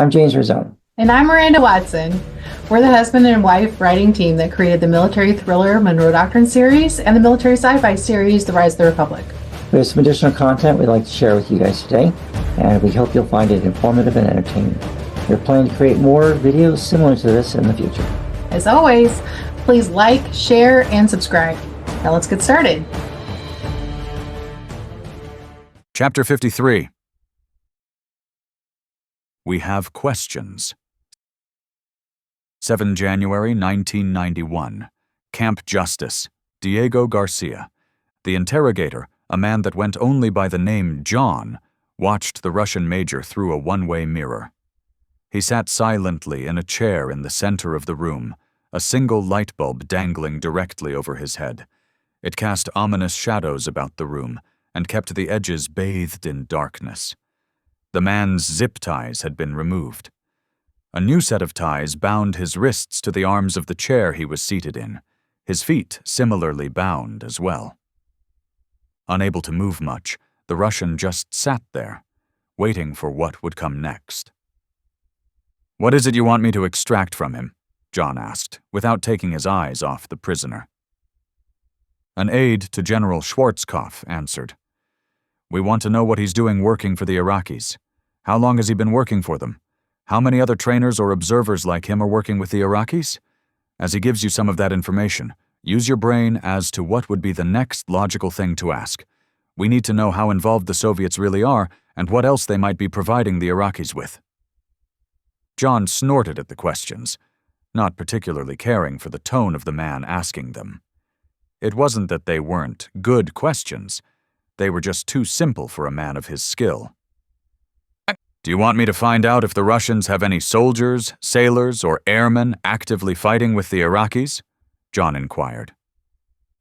I'm James Rosone. And I'm Miranda Watson. We're the husband and wife writing team that created the military thriller Monroe Doctrine series and the military sci-fi series The Rise of the Republic. We have some additional content we'd like to share with you guys today, and we hope you'll find it informative and entertaining. We're planning to create more videos similar to this in the future. As always, please like, share, and subscribe. Now let's get started. Chapter 53. We have questions. 7 January 1991. Camp Justice. Diego Garcia. The interrogator, a man that went only by the name John, watched the Russian major through a one-way mirror. He sat silently in a chair in the center of the room, a single light bulb dangling directly over his head. It cast ominous shadows about the room and kept the edges bathed in darkness. The man's zip ties had been removed. A new set of ties bound his wrists to the arms of the chair he was seated in, his feet similarly bound as well. Unable to move much, the Russian just sat there, waiting for what would come next. "What is it you want me to extract from him?" John asked, without taking his eyes off the prisoner. An aide to General Schwarzkopf answered. "We want to know what he's doing working for the Iraqis. How long has he been working for them? How many other trainers or observers like him are working with the Iraqis? As he gives you some of that information, use your brain as to what would be the next logical thing to ask. We need to know how involved the Soviets really are and what else they might be providing the Iraqis with." John snorted at the questions, not particularly caring for the tone of the man asking them. It wasn't that they weren't good questions. They were just too simple for a man of his skill. "Do you want me to find out if the Russians have any soldiers, sailors, or airmen actively fighting with the Iraqis?" John inquired.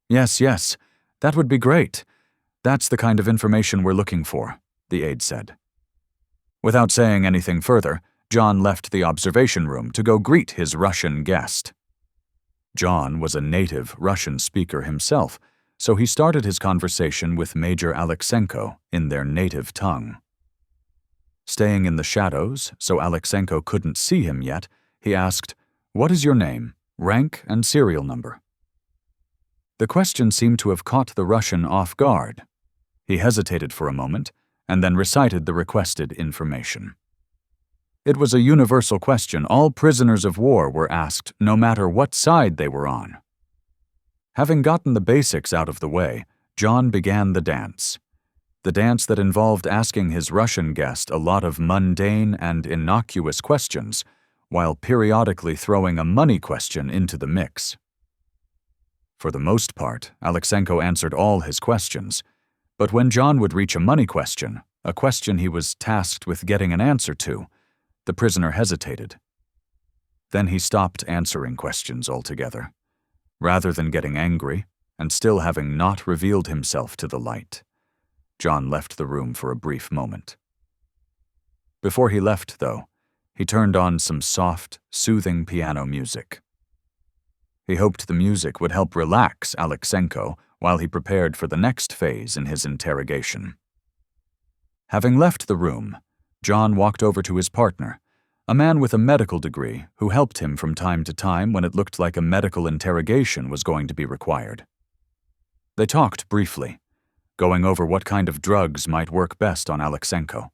Yes, that would be great. That's the kind of information we're looking for," the aide said. Without saying anything further, John left the observation room to go greet his Russian guest. John was a native Russian speaker himself, so he started his conversation with Major Alexenko in their native tongue. Staying in the shadows, so Alexenko couldn't see him yet, he asked, "What is your name, rank, and serial number?" The question seemed to have caught the Russian off guard. He hesitated for a moment, and then recited the requested information. It was a universal question all prisoners of war were asked, no matter what side they were on. Having gotten the basics out of the way, John began the dance that involved asking his Russian guest a lot of mundane and innocuous questions, while periodically throwing a money question into the mix. For the most part, Alexenko answered all his questions, but when John would reach a money question, a question he was tasked with getting an answer to, the prisoner hesitated. Then he stopped answering questions altogether. Rather than getting angry, and still having not revealed himself to the light, John left the room for a brief moment. Before he left, though, he turned on some soft, soothing piano music. He hoped the music would help relax Alexenko while he prepared for the next phase in his interrogation. Having left the room, John walked over to his partner, a man with a medical degree who helped him from time to time when it looked like a medical interrogation was going to be required. They talked briefly, going over what kind of drugs might work best on Alexenko.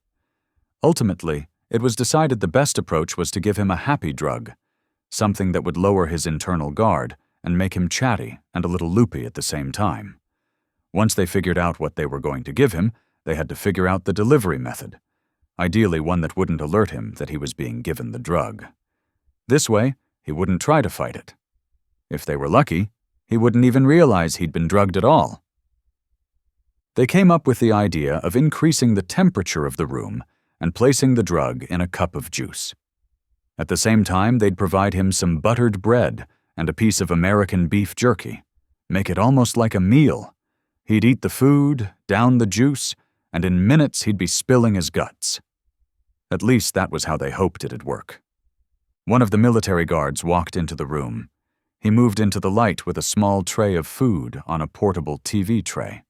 Ultimately, it was decided the best approach was to give him a happy drug, something that would lower his internal guard and make him chatty and a little loopy at the same time. Once they figured out what they were going to give him, they had to figure out the delivery method, ideally one that wouldn't alert him that he was being given the drug. This way, he wouldn't try to fight it. If they were lucky, he wouldn't even realize he'd been drugged at all. They came up with the idea of increasing the temperature of the room and placing the drug in a cup of juice. At the same time, they'd provide him some buttered bread and a piece of American beef jerky. Make it almost like a meal. He'd eat the food, down the juice, and in minutes he'd be spilling his guts. At least that was how they hoped it'd work. One of the military guards walked into the room. He moved into the light with a small tray of food on a portable TV tray.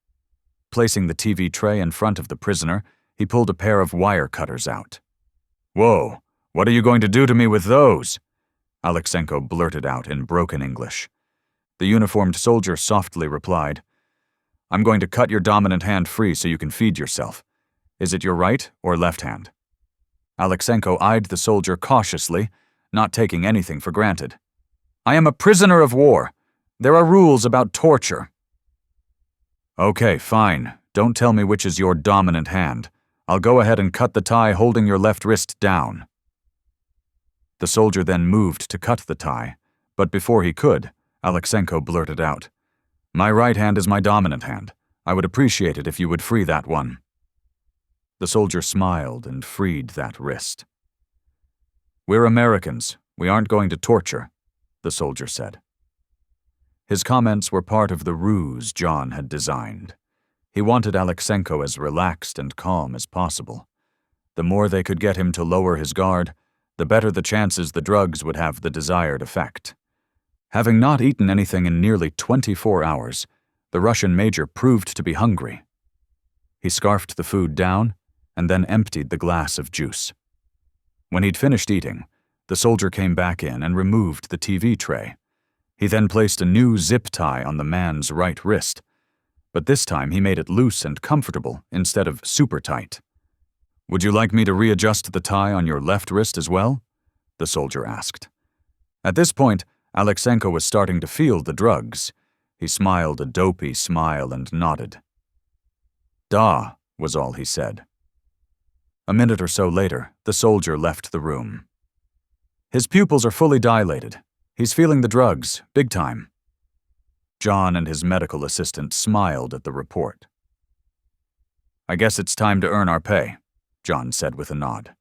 Placing the TV tray in front of the prisoner, he pulled a pair of wire cutters out. "Whoa, What are you going to do to me with those? Alexenko blurted out in broken English. The uniformed soldier softly replied, I'm going to cut your dominant hand free so you can feed yourself. Is it your right or left hand? Alexenko eyed the soldier cautiously, not taking anything for granted. I am a prisoner of war. There are rules about torture. Okay, fine. Don't tell me which is your dominant hand. I'll go ahead and cut the tie holding your left wrist down. The soldier then moved to cut the tie, but before he could, Alexenko blurted out, My right hand is my dominant hand. I would appreciate it if you would free that one. The soldier smiled and freed that wrist. We're Americans. We aren't going to torture, the soldier said. His comments were part of the ruse John had designed. He wanted Alexenko as relaxed and calm as possible. The more they could get him to lower his guard, the better the chances the drugs would have the desired effect. Having not eaten anything in nearly 24 hours, the Russian major proved to be hungry. He scarfed the food down and then emptied the glass of juice. When he'd finished eating, the soldier came back in and removed the TV tray. He then placed a new zip tie on the man's right wrist, but this time he made it loose and comfortable instead of super tight. Would you like me to readjust the tie on your left wrist as well? The soldier asked. At this point, Alexenko was starting to feel the drugs. He smiled a dopey smile and nodded. Da, was all he said. A minute or so later, the soldier left the room. His pupils are fully dilated. He's feeling the drugs, big time. John and his medical assistant smiled at the report. I guess it's time to earn our pay, John said with a nod.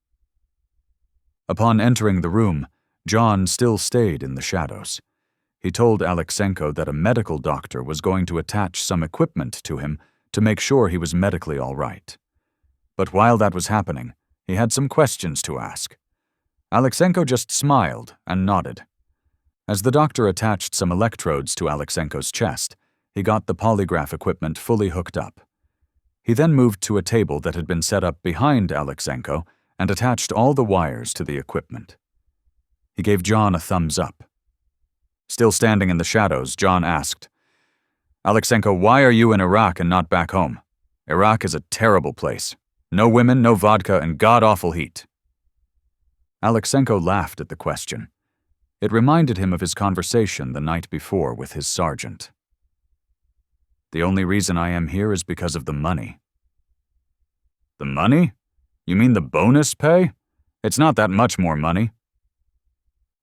Upon entering the room, John still stayed in the shadows. He told Alexenko that a medical doctor was going to attach some equipment to him to make sure he was medically all right. But while that was happening, he had some questions to ask. Alexenko just smiled and nodded. As the doctor attached some electrodes to Alexenko's chest, he got the polygraph equipment fully hooked up. He then moved to a table that had been set up behind Alexenko and attached all the wires to the equipment. He gave John a thumbs up. Still standing in the shadows, John asked, Alexenko, why are you in Iraq and not back home? Iraq is a terrible place. No women, no vodka, and god-awful heat. Alexenko laughed at the question. It reminded him of his conversation the night before with his sergeant. The only reason I am here is because of the money. The money? You mean the bonus pay? It's not that much more money.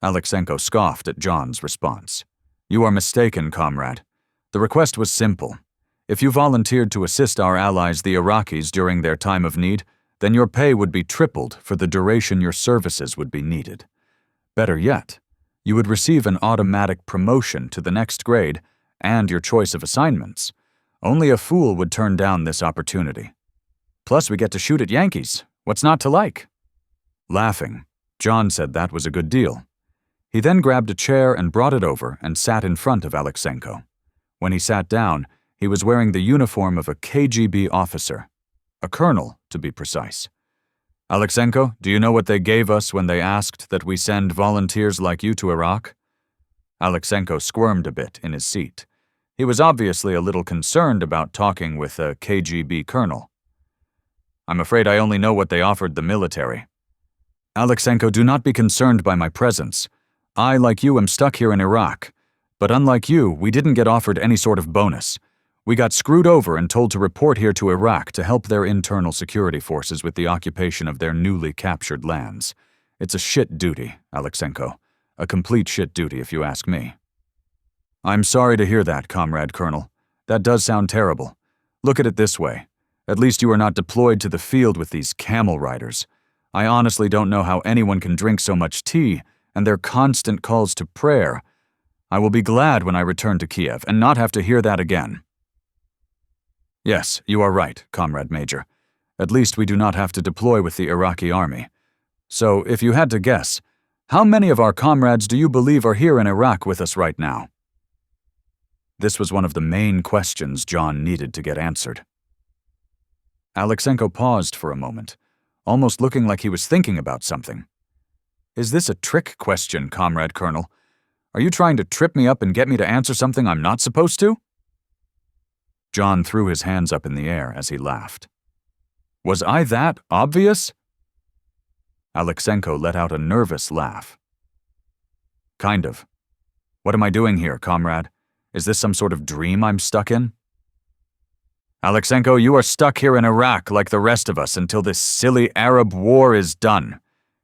Alexenko scoffed at John's response. You are mistaken, comrade. The request was simple. If you volunteered to assist our allies, the Iraqis, during their time of need, then your pay would be tripled for the duration your services would be needed. Better yet, you would receive an automatic promotion to the next grade and your choice of assignments. Only a fool would turn down this opportunity. Plus, we get to shoot at Yankees. What's not to like? Laughing, John said that was a good deal. He then grabbed a chair and brought it over and sat in front of Alexenko. When he sat down, he was wearing the uniform of a KGB officer, a colonel, to be precise. Alexenko, do you know what they gave us when they asked that we send volunteers like you to Iraq? Alexenko squirmed a bit in his seat. He was obviously a little concerned about talking with a KGB colonel. I'm afraid I only know what they offered the military. Alexenko, do not be concerned by my presence. I, like you, am stuck here in Iraq. But unlike you, we didn't get offered any sort of bonus. We got screwed over and told to report here to Iraq to help their internal security forces with the occupation of their newly captured lands. It's a shit duty, Alexenko. A complete shit duty, if you ask me. I'm sorry to hear that, Comrade Colonel. That does sound terrible. Look at it this way. At least you are not deployed to the field with these camel riders. I honestly don't know how anyone can drink so much tea and their constant calls to prayer. I will be glad when I return to Kiev and not have to hear that again. Yes, you are right, Comrade Major. At least we do not have to deploy with the Iraqi army. So, if you had to guess, how many of our comrades do you believe are here in Iraq with us right now? This was one of the main questions John needed to get answered. Alexenko paused for a moment, almost looking like he was thinking about something. Is this a trick question, Comrade Colonel? Are you trying to trip me up and get me to answer something I'm not supposed to? John threw his hands up in the air as he laughed. Was I that obvious? Alexenko let out a nervous laugh. Kind of. What am I doing here, comrade? Is this some sort of dream I'm stuck in? Alexenko, you are stuck here in Iraq like the rest of us until this silly Arab war is done.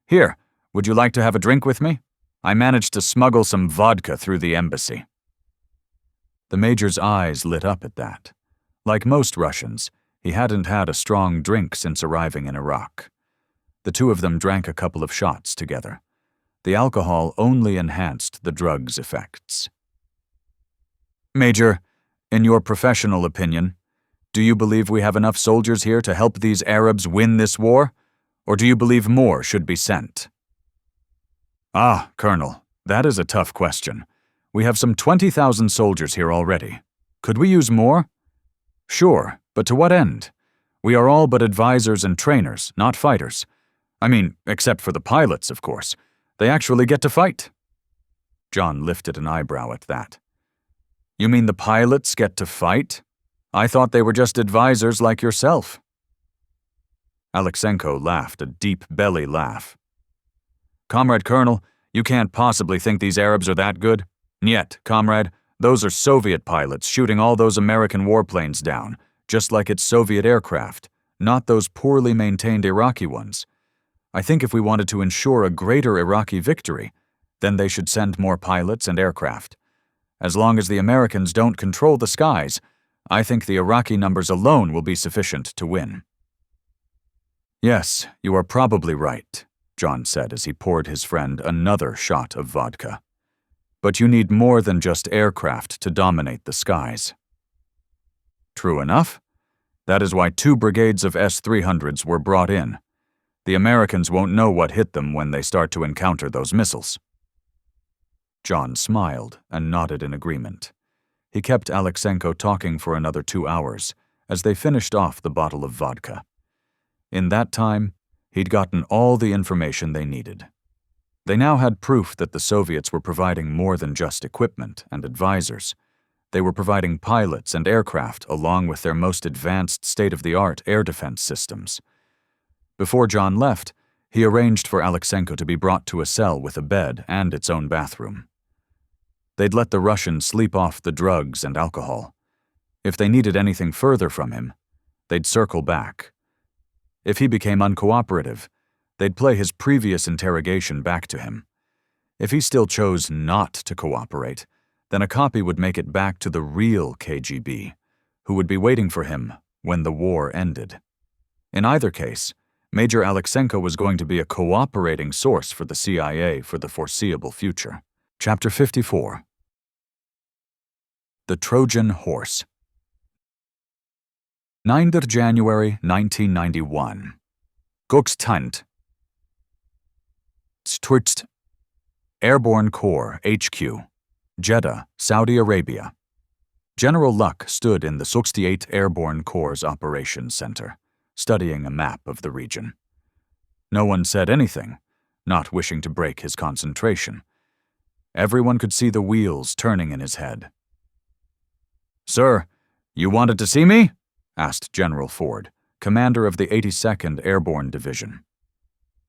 Here, would you like to have a drink with me? I managed to smuggle some vodka through the embassy. The major's eyes lit up at that. Like most Russians, he hadn't had a strong drink since arriving in Iraq. The two of them drank a couple of shots together. The alcohol only enhanced the drug's effects. Major, in your professional opinion, do you believe we have enough soldiers here to help these Arabs win this war? Or do you believe more should be sent? Ah, Colonel, that is a tough question. We have some 20,000 soldiers here already. Could we use more? Sure, but to what end? We are all but advisors and trainers, not fighters. I mean, except for the pilots, of course. They actually get to fight. John lifted an eyebrow at that. You mean the pilots get to fight? I thought they were just advisors like yourself. Alexenko laughed a deep belly laugh. Comrade Colonel, you can't possibly think these Arabs are that good. Niet, comrade, those are Soviet pilots shooting all those American warplanes down, just like it's Soviet aircraft, not those poorly maintained Iraqi ones. I think if we wanted to ensure a greater Iraqi victory, then they should send more pilots and aircraft. As long as the Americans don't control the skies, I think the Iraqi numbers alone will be sufficient to win. Yes, you are probably right, John said as he poured his friend another shot of vodka. But you need more than just aircraft to dominate the skies. True enough. That is why 2 brigades of S-300s were brought in. The Americans won't know what hit them when they start to encounter those missiles. John smiled and nodded in agreement. He kept Alexenko talking for another 2 hours as they finished off the bottle of vodka. In that time, he'd gotten all the information they needed. They now had proof that the Soviets were providing more than just equipment and advisors. They were providing pilots and aircraft along with their most advanced state-of-the-art air defense systems. Before John left, he arranged for Alexenko to be brought to a cell with a bed and its own bathroom. They'd let the Russian sleep off the drugs and alcohol. If they needed anything further from him, they'd circle back. If he became uncooperative, they'd play his previous interrogation back to him. If he still chose not to cooperate, then a copy would make it back to the real KGB, who would be waiting for him when the war ended. In either case, Major Alexenko was going to be a cooperating source for the CIA for the foreseeable future. Chapter 54. The Trojan Horse. 9th January 1991. Guxtant. Stwitzt. Airborne Corps HQ. Jeddah, Saudi Arabia. General Luck stood in the 68th Airborne Corps Operations Center, studying a map of the region. No one said anything, not wishing to break his concentration. Everyone could see the wheels turning in his head. "Sir, you wanted to see me?" asked General Ford, commander of the 82nd Airborne Division.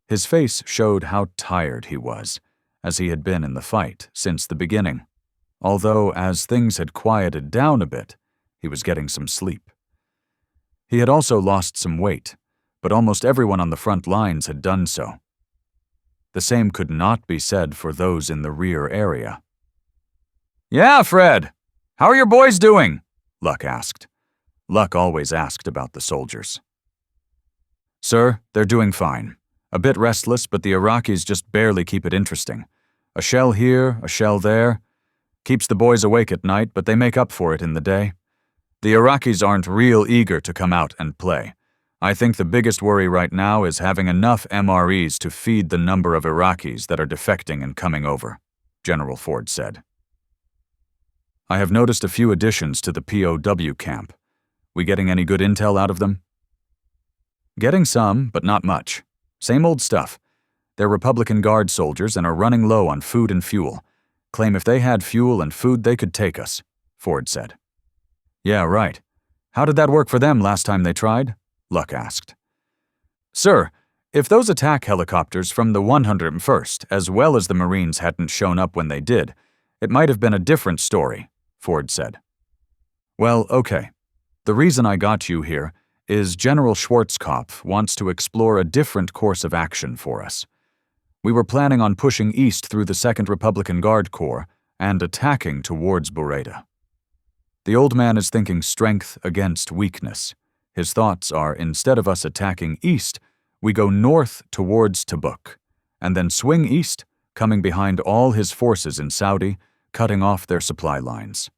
His face showed how tired he was, as he had been in the fight since the beginning, although as things had quieted down a bit, he was getting some sleep. He had also lost some weight, but almost everyone on the front lines had done so. The same could not be said for those in the rear area. "Yeah, Fred. How are your boys doing?" Luck asked. Luck always asked about the soldiers. "Sir, they're doing fine. A bit restless, but the Iraqis just barely keep it interesting. A shell here, a shell there. Keeps the boys awake at night, but they make up for it in the day. The Iraqis aren't real eager to come out and play. I think the biggest worry right now is having enough MREs to feed the number of Iraqis that are defecting and coming over," General Ford said. "I have noticed a few additions to the POW camp. We getting any good intel out of them?" "Getting some, but not much. Same old stuff. They're Republican Guard soldiers and are running low on food and fuel. Claim if they had fuel and food, they could take us, Ford said. Yeah, right. How did that work for them last time they tried? Luck asked. Sir, if those attack helicopters from the 101st, as well as the Marines, hadn't shown up when they did, it might have been a different story, Ford said. Well, okay. The reason I got you here is General Schwarzkopf wants to explore a different course of action for us. We were planning on pushing east through the 2nd Republican Guard Corps and attacking towards Bureta. The old man is thinking strength against weakness. His thoughts are, instead of us attacking east, we go north towards Tabuk, and then swing east, coming behind all his forces in Saudi, cutting off their supply lines.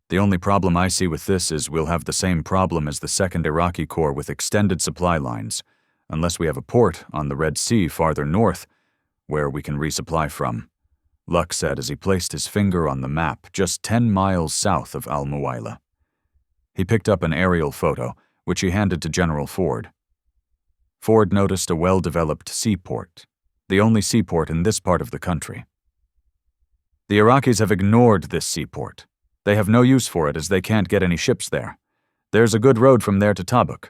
The only problem I see with this is we'll have the same problem as the 2nd Iraqi Corps with extended supply lines, unless we have a port on the Red Sea farther north where we can resupply from, Luck said as he placed his finger on the map just 10 miles south of Al-Muwayla. He picked up an aerial photo, which he handed to General Ford. Ford noticed a well-developed seaport, the only seaport in this part of the country. The Iraqis have ignored this seaport. They have no use for it as they can't get any ships there. There's a good road from there to Tabuk.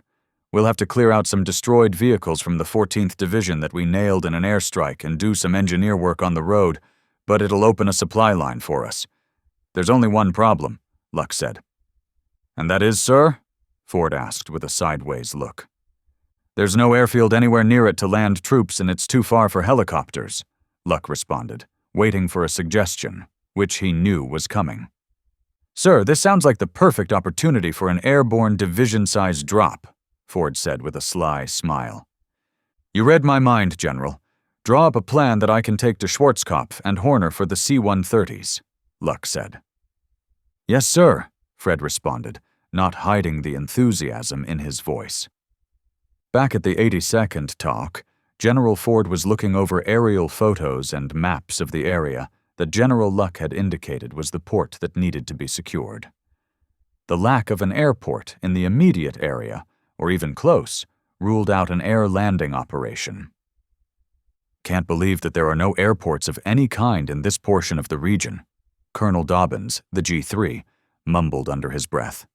We'll have to clear out some destroyed vehicles from the 14th Division that we nailed in an airstrike and do some engineer work on the road, but it'll open a supply line for us. There's only one problem, Luck said. And that is, sir? Ford asked with a sideways look. There's no airfield anywhere near it to land troops and it's too far for helicopters, Luck responded, waiting for a suggestion, which he knew was coming. Sir, this sounds like the perfect opportunity for an airborne division-sized drop, Ford said with a sly smile. You read my mind, General. Draw up a plan that I can take to Schwarzkopf and Horner for the C-130s, Luck said. Yes, sir, Fred responded, not hiding the enthusiasm in his voice. Back at the 82nd talk, General Ford was looking over aerial photos and maps of the area that General Luck had indicated was the port that needed to be secured. The lack of an airport in the immediate area, or even close, ruled out an air landing operation. Can't believe that there are no airports of any kind in this portion of the region, Colonel Dobbins, the G3, mumbled under his breath.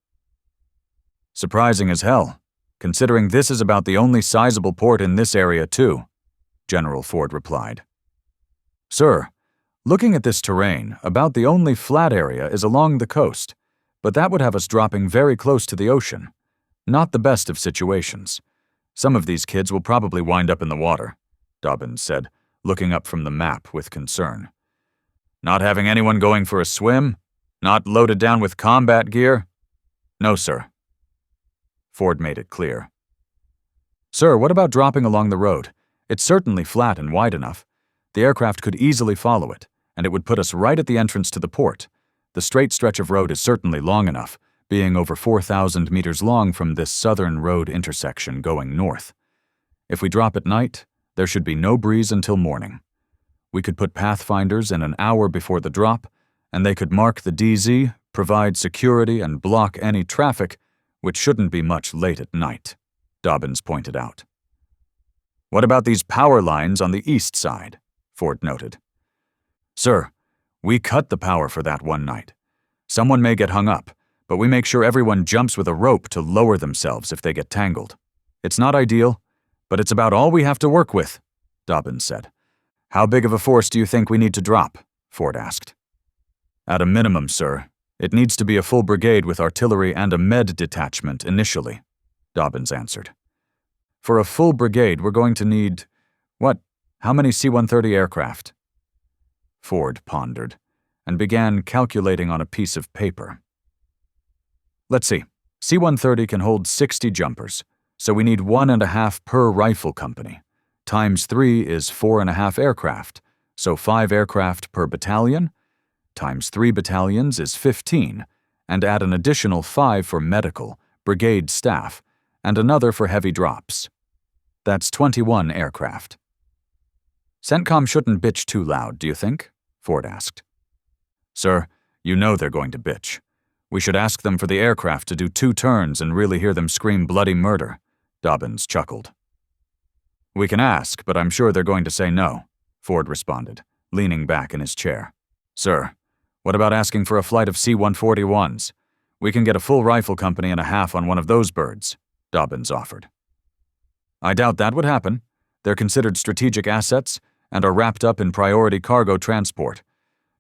Surprising as hell, considering this is about the only sizable port in this area too, General Ford replied. Sir, looking at this terrain, about the only flat area is along the coast, but that would have us dropping very close to the ocean. Not the best of situations. Some of these kids will probably wind up in the water, Dobbins said, looking up from the map with concern. Not having anyone going for a swim? Not loaded down with combat gear? No, sir. Ford made it clear. Sir, what about dropping along the road? It's certainly flat and wide enough. The aircraft could easily follow it, and it would put us right at the entrance to the port. The straight stretch of road is certainly long enough, being over 4,000 meters long from this southern road intersection going north. If we drop at night, there should be no breeze until morning. We could put pathfinders in an hour before the drop, and they could mark the DZ, provide security, and block any traffic, which shouldn't be much late at night, Dobbins pointed out. What about these power lines on the east side? Ford noted. Sir, we cut the power for that one night. Someone may get hung up, but we make sure everyone jumps with a rope to lower themselves if they get tangled. It's not ideal, but it's about all we have to work with, Dobbins said. How big of a force do you think we need to drop? Ford asked. At a minimum, sir. It needs to be a full brigade with artillery and a med detachment initially, Dobbins answered. For a full brigade, we're going to need, how many C-130 aircraft? Ford pondered and began calculating on a piece of paper. Let's see. C-130 can hold 60 jumpers, so we need 1.5 per rifle company. Times 3 is 4.5 aircraft, so 5 aircraft per battalion. Times 3 battalions is 15, and add an additional 5 for medical, brigade staff, and another for heavy drops. That's 21 aircraft. CENTCOM shouldn't bitch too loud, do you think? Ford asked. Sir, you know they're going to bitch. We should ask them for the aircraft to do 2 turns and really hear them scream bloody murder, Dobbins chuckled. We can ask, but I'm sure they're going to say no, Ford responded, leaning back in his chair. Sir, what about asking for a flight of C-141s? We can get a full rifle company and a half on one of those birds, Dobbins offered. I doubt that would happen. They're considered strategic assets and are wrapped up in priority cargo transport.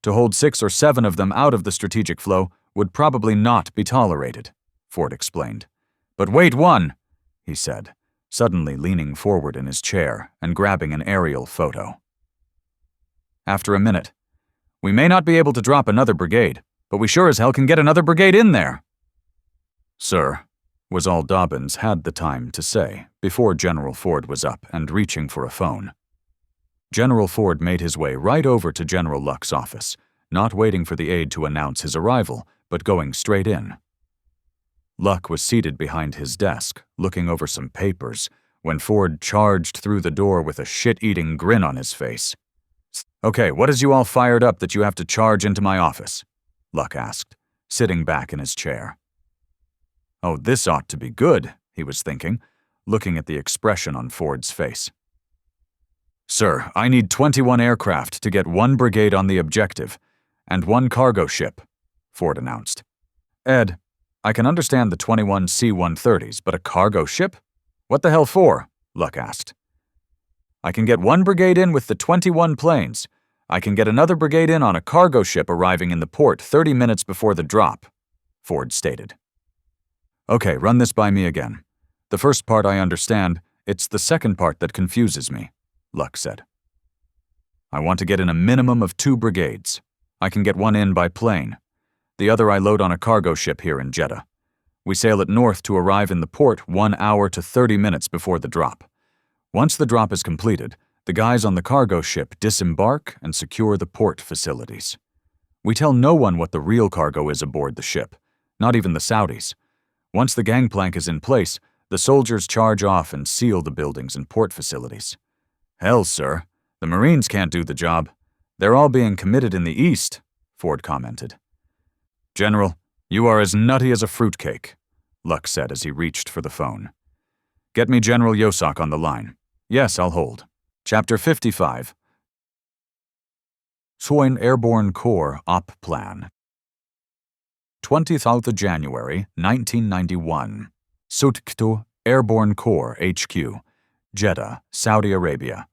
To hold 6 or 7 of them out of the strategic flow would probably not be tolerated, Ford explained. But wait one, he said, suddenly leaning forward in his chair and grabbing an aerial photo. After a minute, we may not be able to drop another brigade, but we sure as hell can get another brigade in there. Sir, was all Dobbins had the time to say before General Ford was up and reaching for a phone. General Ford made his way right over to General Luck's office, not waiting for the aide to announce his arrival, but going straight in. Luck was seated behind his desk, looking over some papers, when Ford charged through the door with a shit-eating grin on his face. Okay, what has you all fired up that you have to charge into my office? Luck asked, sitting back in his chair. Oh, this ought to be good, he was thinking, looking at the expression on Ford's face. Sir, I need 21 aircraft to get 1 brigade on the objective, and 1 cargo ship, Ford announced. Ed, I can understand the 21 C-130s, but a cargo ship? What the hell for? Luck asked. I can get 1 brigade in with the 21 planes. I can get another brigade in on a cargo ship arriving in the port 30 minutes before the drop, Ford stated. Okay, run this by me again. The first part I understand, it's the second part that confuses me, Luck said. I want to get in a minimum of 2 brigades. I can get 1 in by plane. The other I load on a cargo ship here in Jeddah. We sail it north to arrive in the port 1 hour to 30 minutes before the drop. Once the drop is completed, the guys on the cargo ship disembark and secure the port facilities. We tell no one what the real cargo is aboard the ship, not even the Saudis. Once the gangplank is in place, the soldiers charge off and seal the buildings and port facilities. Hell, sir, the Marines can't do the job. They're all being committed in the East, Ford commented. General, you are as nutty as a fruitcake, Luck said as he reached for the phone. Get me General Yosak on the line. Yes, I'll hold. Chapter 55. Soin Airborne Corps Op Plan. 20th of January, 1991. Sutktu Airborne Corps HQ, Jeddah, Saudi Arabia.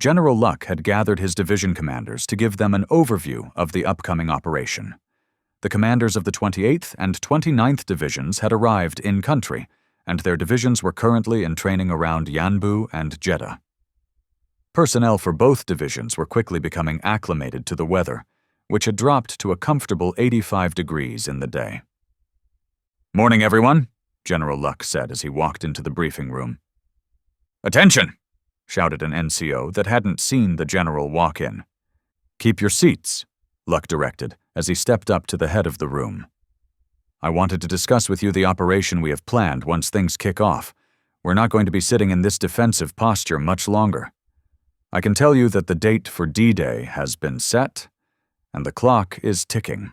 General Luck had gathered his division commanders to give them an overview of the upcoming operation. The commanders of the 28th and 29th Divisions had arrived in country, and their divisions were currently in training around Yanbu and Jeddah. Personnel for both divisions were quickly becoming acclimated to the weather, which had dropped to a comfortable 85 degrees in the day. Morning, everyone, General Luck said as he walked into the briefing room. Attention! Shouted an NCO that hadn't seen the general walk in. Keep your seats, Luck directed as he stepped up to the head of the room. I wanted to discuss with you the operation we have planned once things kick off. We're not going to be sitting in this defensive posture much longer. I can tell you that the date for D-Day has been set, and the clock is ticking.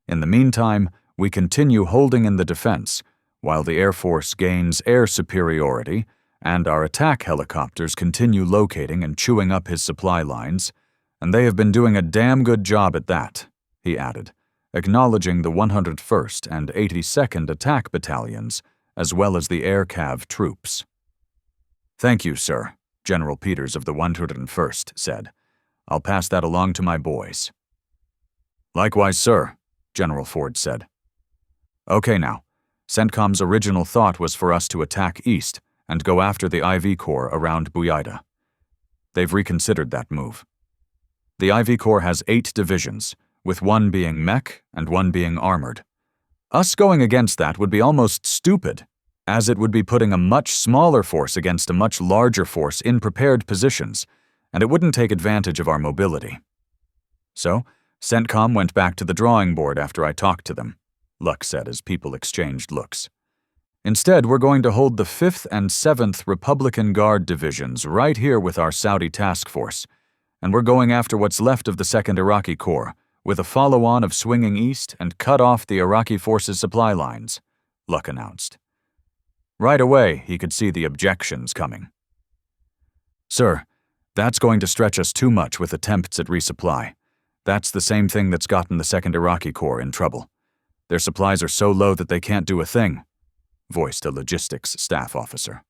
In the meantime, we continue holding in the defense, while the Air Force gains air superiority and our attack helicopters continue locating and chewing up his supply lines, and they have been doing a damn good job at that, he added, acknowledging the 101st and 82nd Attack Battalions, as well as the Air Cav troops. Thank you, sir, General Peters of the 101st said. I'll pass that along to my boys. Likewise, sir, General Ford said. Okay now, CENTCOM's original thought was for us to attack east and go after the IV Corps around Buyaida. They've reconsidered that move. The IV Corps has 8 divisions, with 1 being mech and 1 being armored. Us going against that would be almost stupid, as it would be putting a much smaller force against a much larger force in prepared positions, and it wouldn't take advantage of our mobility. So, CENTCOM went back to the drawing board after I talked to them, Luck said as people exchanged looks. Instead, we're going to hold the 5th and 7th Republican Guard divisions right here with our Saudi task force, and we're going after what's left of the 2nd Iraqi Corps, with a follow-on of swinging east and cut off the Iraqi forces' supply lines, Luck announced. Right away, he could see the objections coming. Sir, that's going to stretch us too much with attempts at resupply. That's the same thing that's gotten the 2nd Iraqi Corps in trouble. Their supplies are so low that they can't do a thing, voiced a logistics staff officer.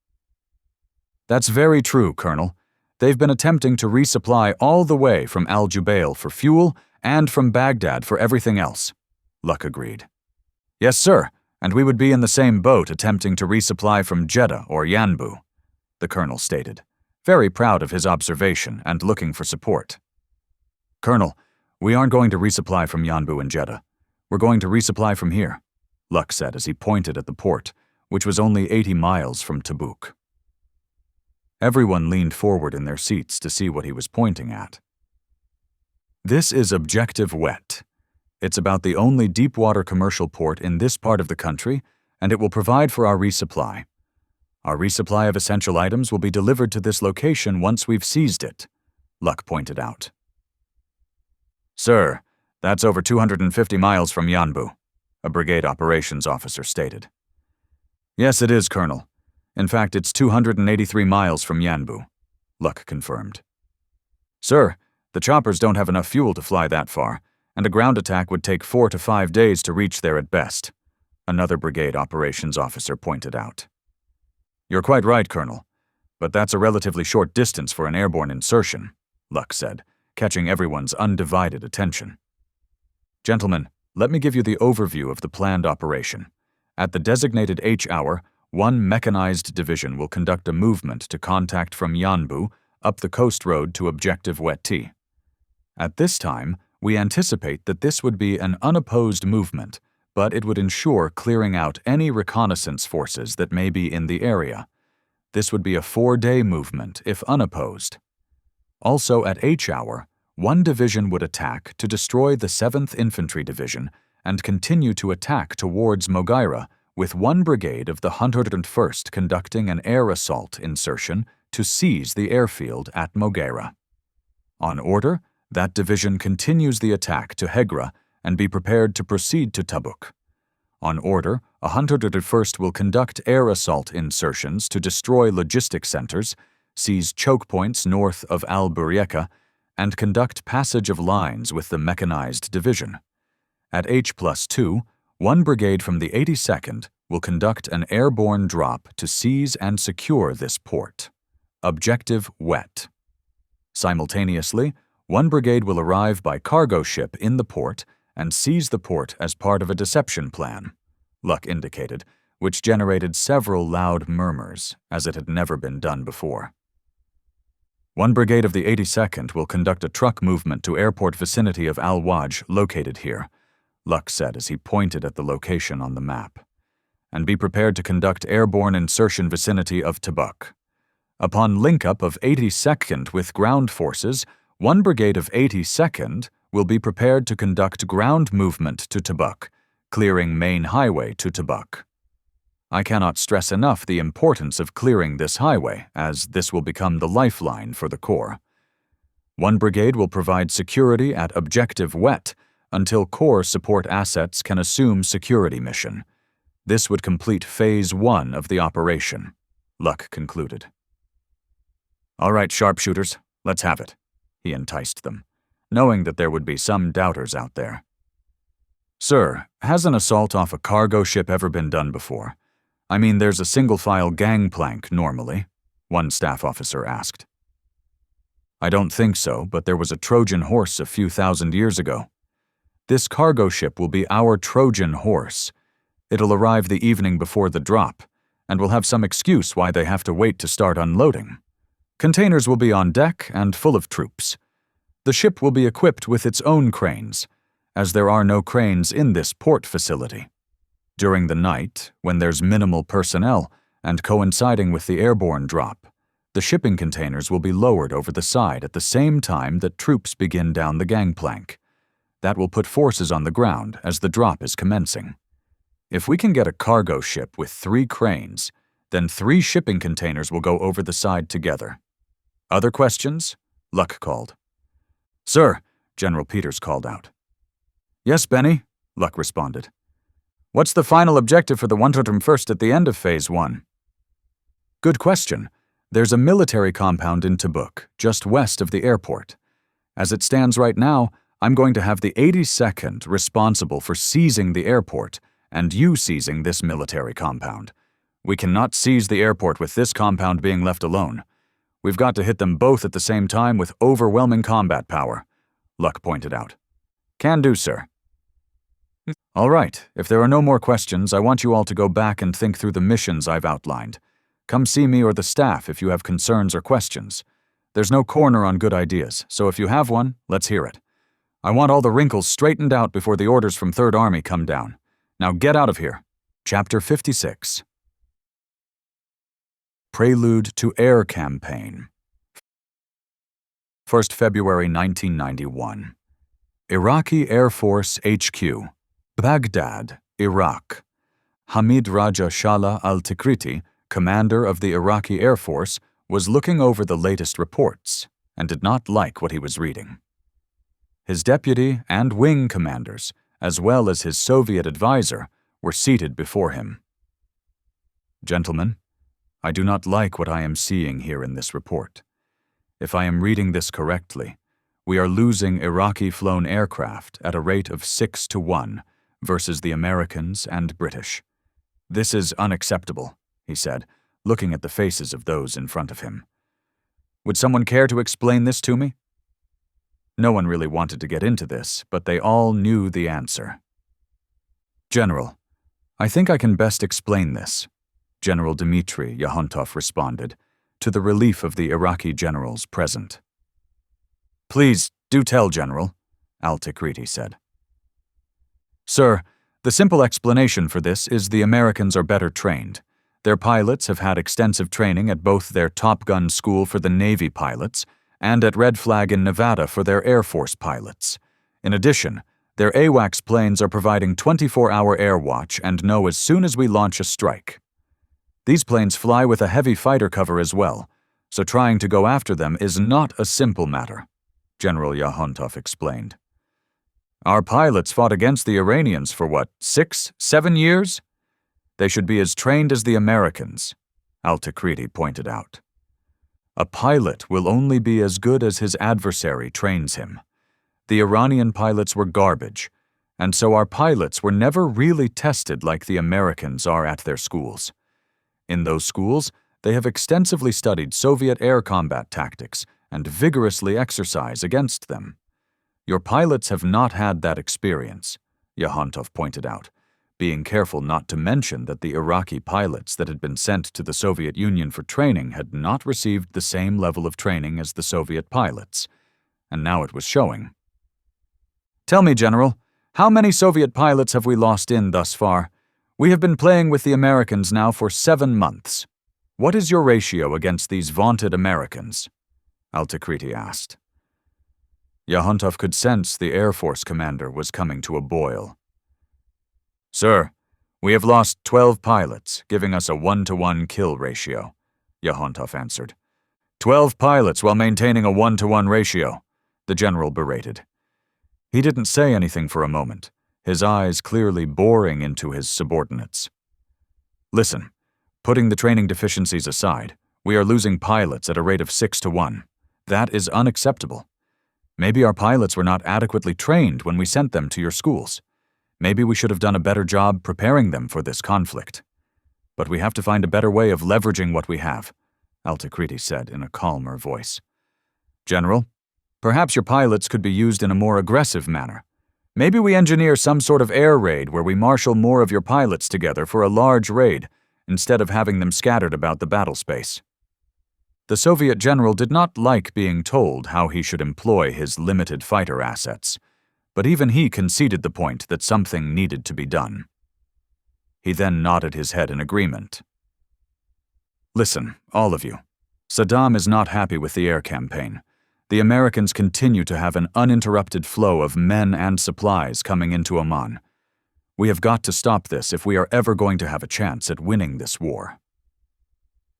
That's very true, Colonel. They've been attempting to resupply all the way from Al Jubail for fuel and from Baghdad for everything else, Luck agreed. Yes, sir, and we would be in the same boat attempting to resupply from Jeddah or Yanbu, the colonel stated, very proud of his observation and looking for support. Colonel, we aren't going to resupply from Yanbu and Jeddah. We're going to resupply from here, Luck said as he pointed at the port, which was only 80 miles from Tabuk. Everyone leaned forward in their seats to see what he was pointing at. This is Objective Wet. It's about the only deep-water commercial port in this part of the country, and it will provide for our resupply. Our resupply of essential items will be delivered to this location once we've seized it, Luck pointed out. Sir, that's over 250 miles from Yanbu, a brigade operations officer stated. Yes, it is, Colonel. In fact, it's 283 miles from Yanbu, Luck confirmed. Sir, the choppers don't have enough fuel to fly that far, and a ground attack would take 4 to 5 days to reach there at best, another brigade operations officer pointed out. You're quite right, Colonel, but that's a relatively short distance for an airborne insertion, Luck said, catching everyone's undivided attention. Gentlemen, let me give you the overview of the planned operation. At the designated H hour, one mechanized division will conduct a movement to contact from Yanbu up the coast road to Objective Wet T. At this time, we anticipate that this would be an unopposed movement, but it would ensure clearing out any reconnaissance forces that may be in the area. This would be a 4-day movement if unopposed. Also at H hour, one division would attack to destroy the 7th Infantry Division and continue to attack towards Moghira, with one brigade of the 101st conducting an air assault insertion to seize the airfield at Moghira. On order, that division continues the attack to Hegra and be prepared to proceed to Tabuk. On order, 101st will conduct air assault insertions to destroy logistic centers, seize choke points north of Al-Burieka, and conduct passage of lines with the mechanized division. At H+2, one brigade from the 82nd will conduct an airborne drop to seize and secure this port. Objective Wet. Simultaneously, one brigade will arrive by cargo ship in the port and seize the port as part of a deception plan, Luck indicated, which generated several loud murmurs, as it had never been done before. One brigade of the 82nd will conduct a truck movement to airport vicinity of Al-Waj, located here, Luck said as he pointed at the location on the map, and be prepared to conduct airborne insertion vicinity of Tabuk. Upon link-up of 82nd with ground forces, one brigade of 82nd will be prepared to conduct ground movement to Tabuk, clearing main highway to Tabuk. I cannot stress enough the importance of clearing this highway, as this will become the lifeline for the Corps. One brigade will provide security at Objective Wet until Corps support assets can assume security mission. This would complete Phase 1 of the operation, Luck concluded. All right, sharpshooters, let's have it, he enticed them, knowing that there would be some doubters out there. Sir, has an assault off a cargo ship ever been done before? I mean, there's a single-file gangplank normally, one staff officer asked. I don't think so, but there was a Trojan horse a few thousand years ago. This cargo ship will be our Trojan horse. It'll arrive the evening before the drop, and will have some excuse why they have to wait to start unloading. Containers will be on deck and full of troops. The ship will be equipped with its own cranes, as there are no cranes in this port facility. During the night, when there's minimal personnel and coinciding with the airborne drop, the shipping containers will be lowered over the side at the same time that troops begin down the gangplank. That will put forces on the ground as the drop is commencing. If we can get a cargo ship with 3 cranes, then 3 shipping containers will go over the side together. Other questions? Luck called. Sir, General Peters called out. Yes, Benny, Luck responded. What's the final objective for the 101st at the end of Phase 1? Good question. There's a military compound in Tabuk, just west of the airport. As it stands right now, I'm going to have the 82nd responsible for seizing the airport and you seizing this military compound. We cannot seize the airport with this compound being left alone. We've got to hit them both at the same time with overwhelming combat power, Luck pointed out. Can do, sir. All right, if there are no more questions, I want you all to go back and think through the missions I've outlined. Come see me or the staff if you have concerns or questions. There's no corner on good ideas, so if you have one, let's hear it. I want all the wrinkles straightened out before the orders from 3rd Army come down. Now get out of here. Chapter 56. Prelude to Air Campaign. 1st February 1991. Iraqi Air Force HQ, Baghdad, Iraq. Hamid Raja Shala al-Tikriti, commander of the Iraqi Air Force, was looking over the latest reports and did not like what he was reading. His deputy and wing commanders, as well as his Soviet advisor, were seated before him. Gentlemen, I do not like what I am seeing here in this report. If I am reading this correctly, we are losing Iraqi-flown aircraft at a rate of 6-1 versus the Americans and British. This is unacceptable, he said, looking at the faces of those in front of him. Would someone care to explain this to me? No one really wanted to get into this, but they all knew the answer. General, I think I can best explain this, General Dmitry Yahontov responded, to the relief of the Iraqi generals present. Please, do tell, General, al-Tikriti said. Sir, the simple explanation for this is the Americans are better trained. Their pilots have had extensive training at both their Top Gun school for the Navy pilots and at Red Flag in Nevada for their Air Force pilots. In addition, their AWACS planes are providing 24-hour air watch and know as soon as we launch a strike. These planes fly with a heavy fighter cover as well, so trying to go after them is not a simple matter, General Yahontov explained. Our pilots fought against the Iranians for what, 6-7 years? They should be as trained as the Americans, al-Tikriti pointed out. A pilot will only be as good as his adversary trains him. The Iranian pilots were garbage, and so our pilots were never really tested like the Americans are at their schools. In those schools, they have extensively studied Soviet air combat tactics and vigorously exercise against them. Your pilots have not had that experience, Yahontov pointed out, being careful not to mention that the Iraqi pilots that had been sent to the Soviet Union for training had not received the same level of training as the Soviet pilots, and now it was showing. Tell me, General, how many Soviet pilots have we lost in thus far? We have been playing with the Americans now for 7 months. What is your ratio against these vaunted Americans? al-Tikriti asked. Yahontov could sense the Air Force commander was coming to a boil. Sir, we have lost 12 pilots, giving us a 1-to-1 kill ratio, Yahontov answered. 12 pilots while maintaining a 1-to-1 ratio, the general berated. He didn't say anything for a moment, his eyes clearly boring into his subordinates. Listen, putting the training deficiencies aside, we are losing pilots at a rate of 6-1. That is unacceptable. Maybe our pilots were not adequately trained when we sent them to your schools. Maybe we should have done a better job preparing them for this conflict. But we have to find a better way of leveraging what we have, al-Tikriti said in a calmer voice. General, perhaps your pilots could be used in a more aggressive manner. Maybe we engineer some sort of air raid where we marshal more of your pilots together for a large raid instead of having them scattered about the battle space. The Soviet general did not like being told how he should employ his limited fighter assets, but even he conceded the point that something needed to be done. He then nodded his head in agreement. Listen, all of you. Saddam is not happy with the air campaign. The Americans continue to have an uninterrupted flow of men and supplies coming into Oman. We have got to stop this if we are ever going to have a chance at winning this war.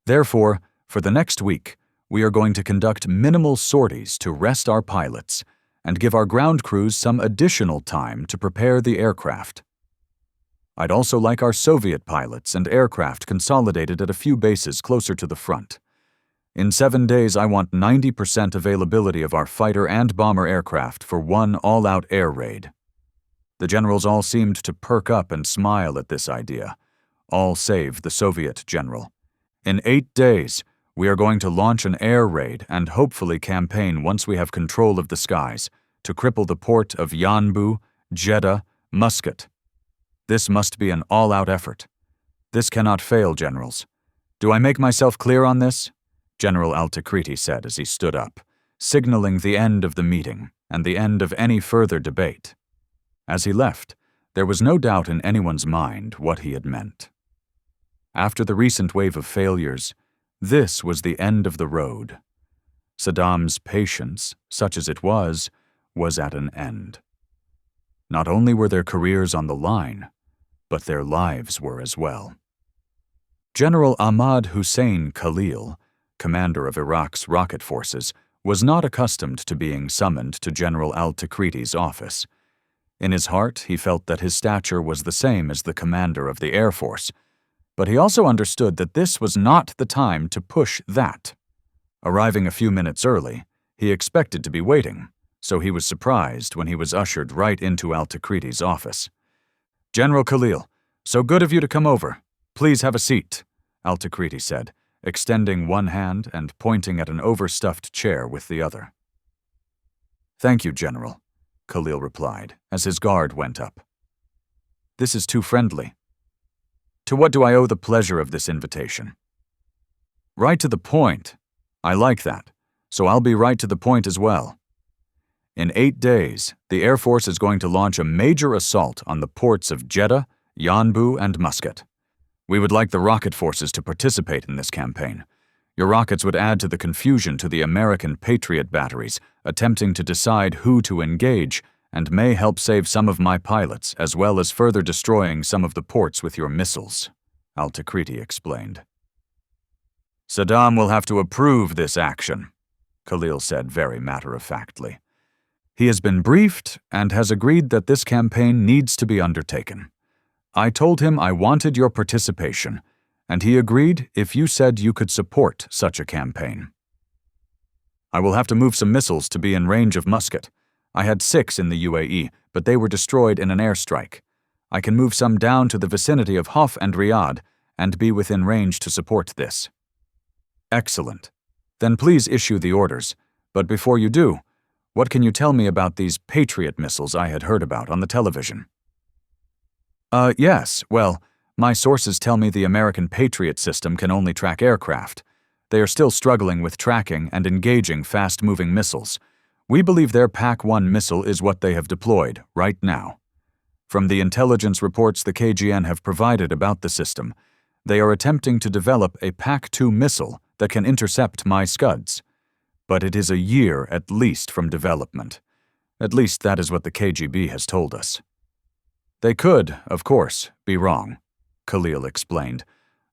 Therefore, for the next week, we are going to conduct minimal sorties to rest our pilots and give our ground crews some additional time to prepare the aircraft. I'd also like our Soviet pilots and aircraft consolidated at a few bases closer to the front. In 7 days, I want 90% availability of our fighter and bomber aircraft for one all-out air raid. The generals all seemed to perk up and smile at this idea, all save the Soviet general. In 8 days, we are going to launch an air raid and hopefully campaign once we have control of the skies to cripple the port of Yanbu, Jeddah, Muscat. This must be an all-out effort. This cannot fail, generals. Do I make myself clear on this? General Al-Takriti said as he stood up, signaling the end of the meeting and the end of any further debate. As he left, there was no doubt in anyone's mind what he had meant. After the recent wave of failures, this was the end of the road. Saddam's patience, such as it was at an end. Not only were their careers on the line, but their lives were as well. General Ahmad Hussein Khalil, commander of Iraq's rocket forces, was not accustomed to being summoned to General Al-Takriti's office. In his heart, he felt that his stature was the same as the commander of the Air Force, but he also understood that this was not the time to push that. Arriving a few minutes early, he expected to be waiting, so he was surprised when he was ushered right into Al-Takriti's office. "General Khalil, so good of you to come over. Please have a seat," Al-Takriti said, extending one hand and pointing at an overstuffed chair with the other. "Thank you, General," Khalil replied as his guard went up. "This is too friendly. To what do I owe the pleasure of this invitation?" "Right to the point. I like that, so I'll be right to the point as well. In 8 days, the Air Force is going to launch a major assault on the ports of Jeddah, Yanbu, and Muscat. We would like the rocket forces to participate in this campaign. Your rockets would add to the confusion to the American Patriot batteries, attempting to decide who to engage, and may help save some of my pilots, as well as further destroying some of the ports with your missiles," Al-Takriti explained. "Saddam will have to approve this action," Khalil said very matter-of-factly. "He has been briefed and has agreed that this campaign needs to be undertaken. I told him I wanted your participation, and he agreed if you said you could support such a campaign. I will have to move some missiles to be in range of Muscat. I had 6 in the UAE, but they were destroyed in an airstrike. I can move some down to the vicinity of Hof and Riyadh and be within range to support this." "Excellent. Then please issue the orders. But before you do, what can you tell me about these Patriot missiles I had heard about on the television?" Yes, well, my sources tell me the American Patriot system can only track aircraft. They are still struggling with tracking and engaging fast-moving missiles. We believe their PAC-1 missile is what they have deployed right now. From the intelligence reports the KGN have provided about the system, they are attempting to develop a PAC-2 missile that can intercept my Scuds. But it is a year at least from development. At least that is what the KGB has told us. They could, of course, be wrong, Khalil explained,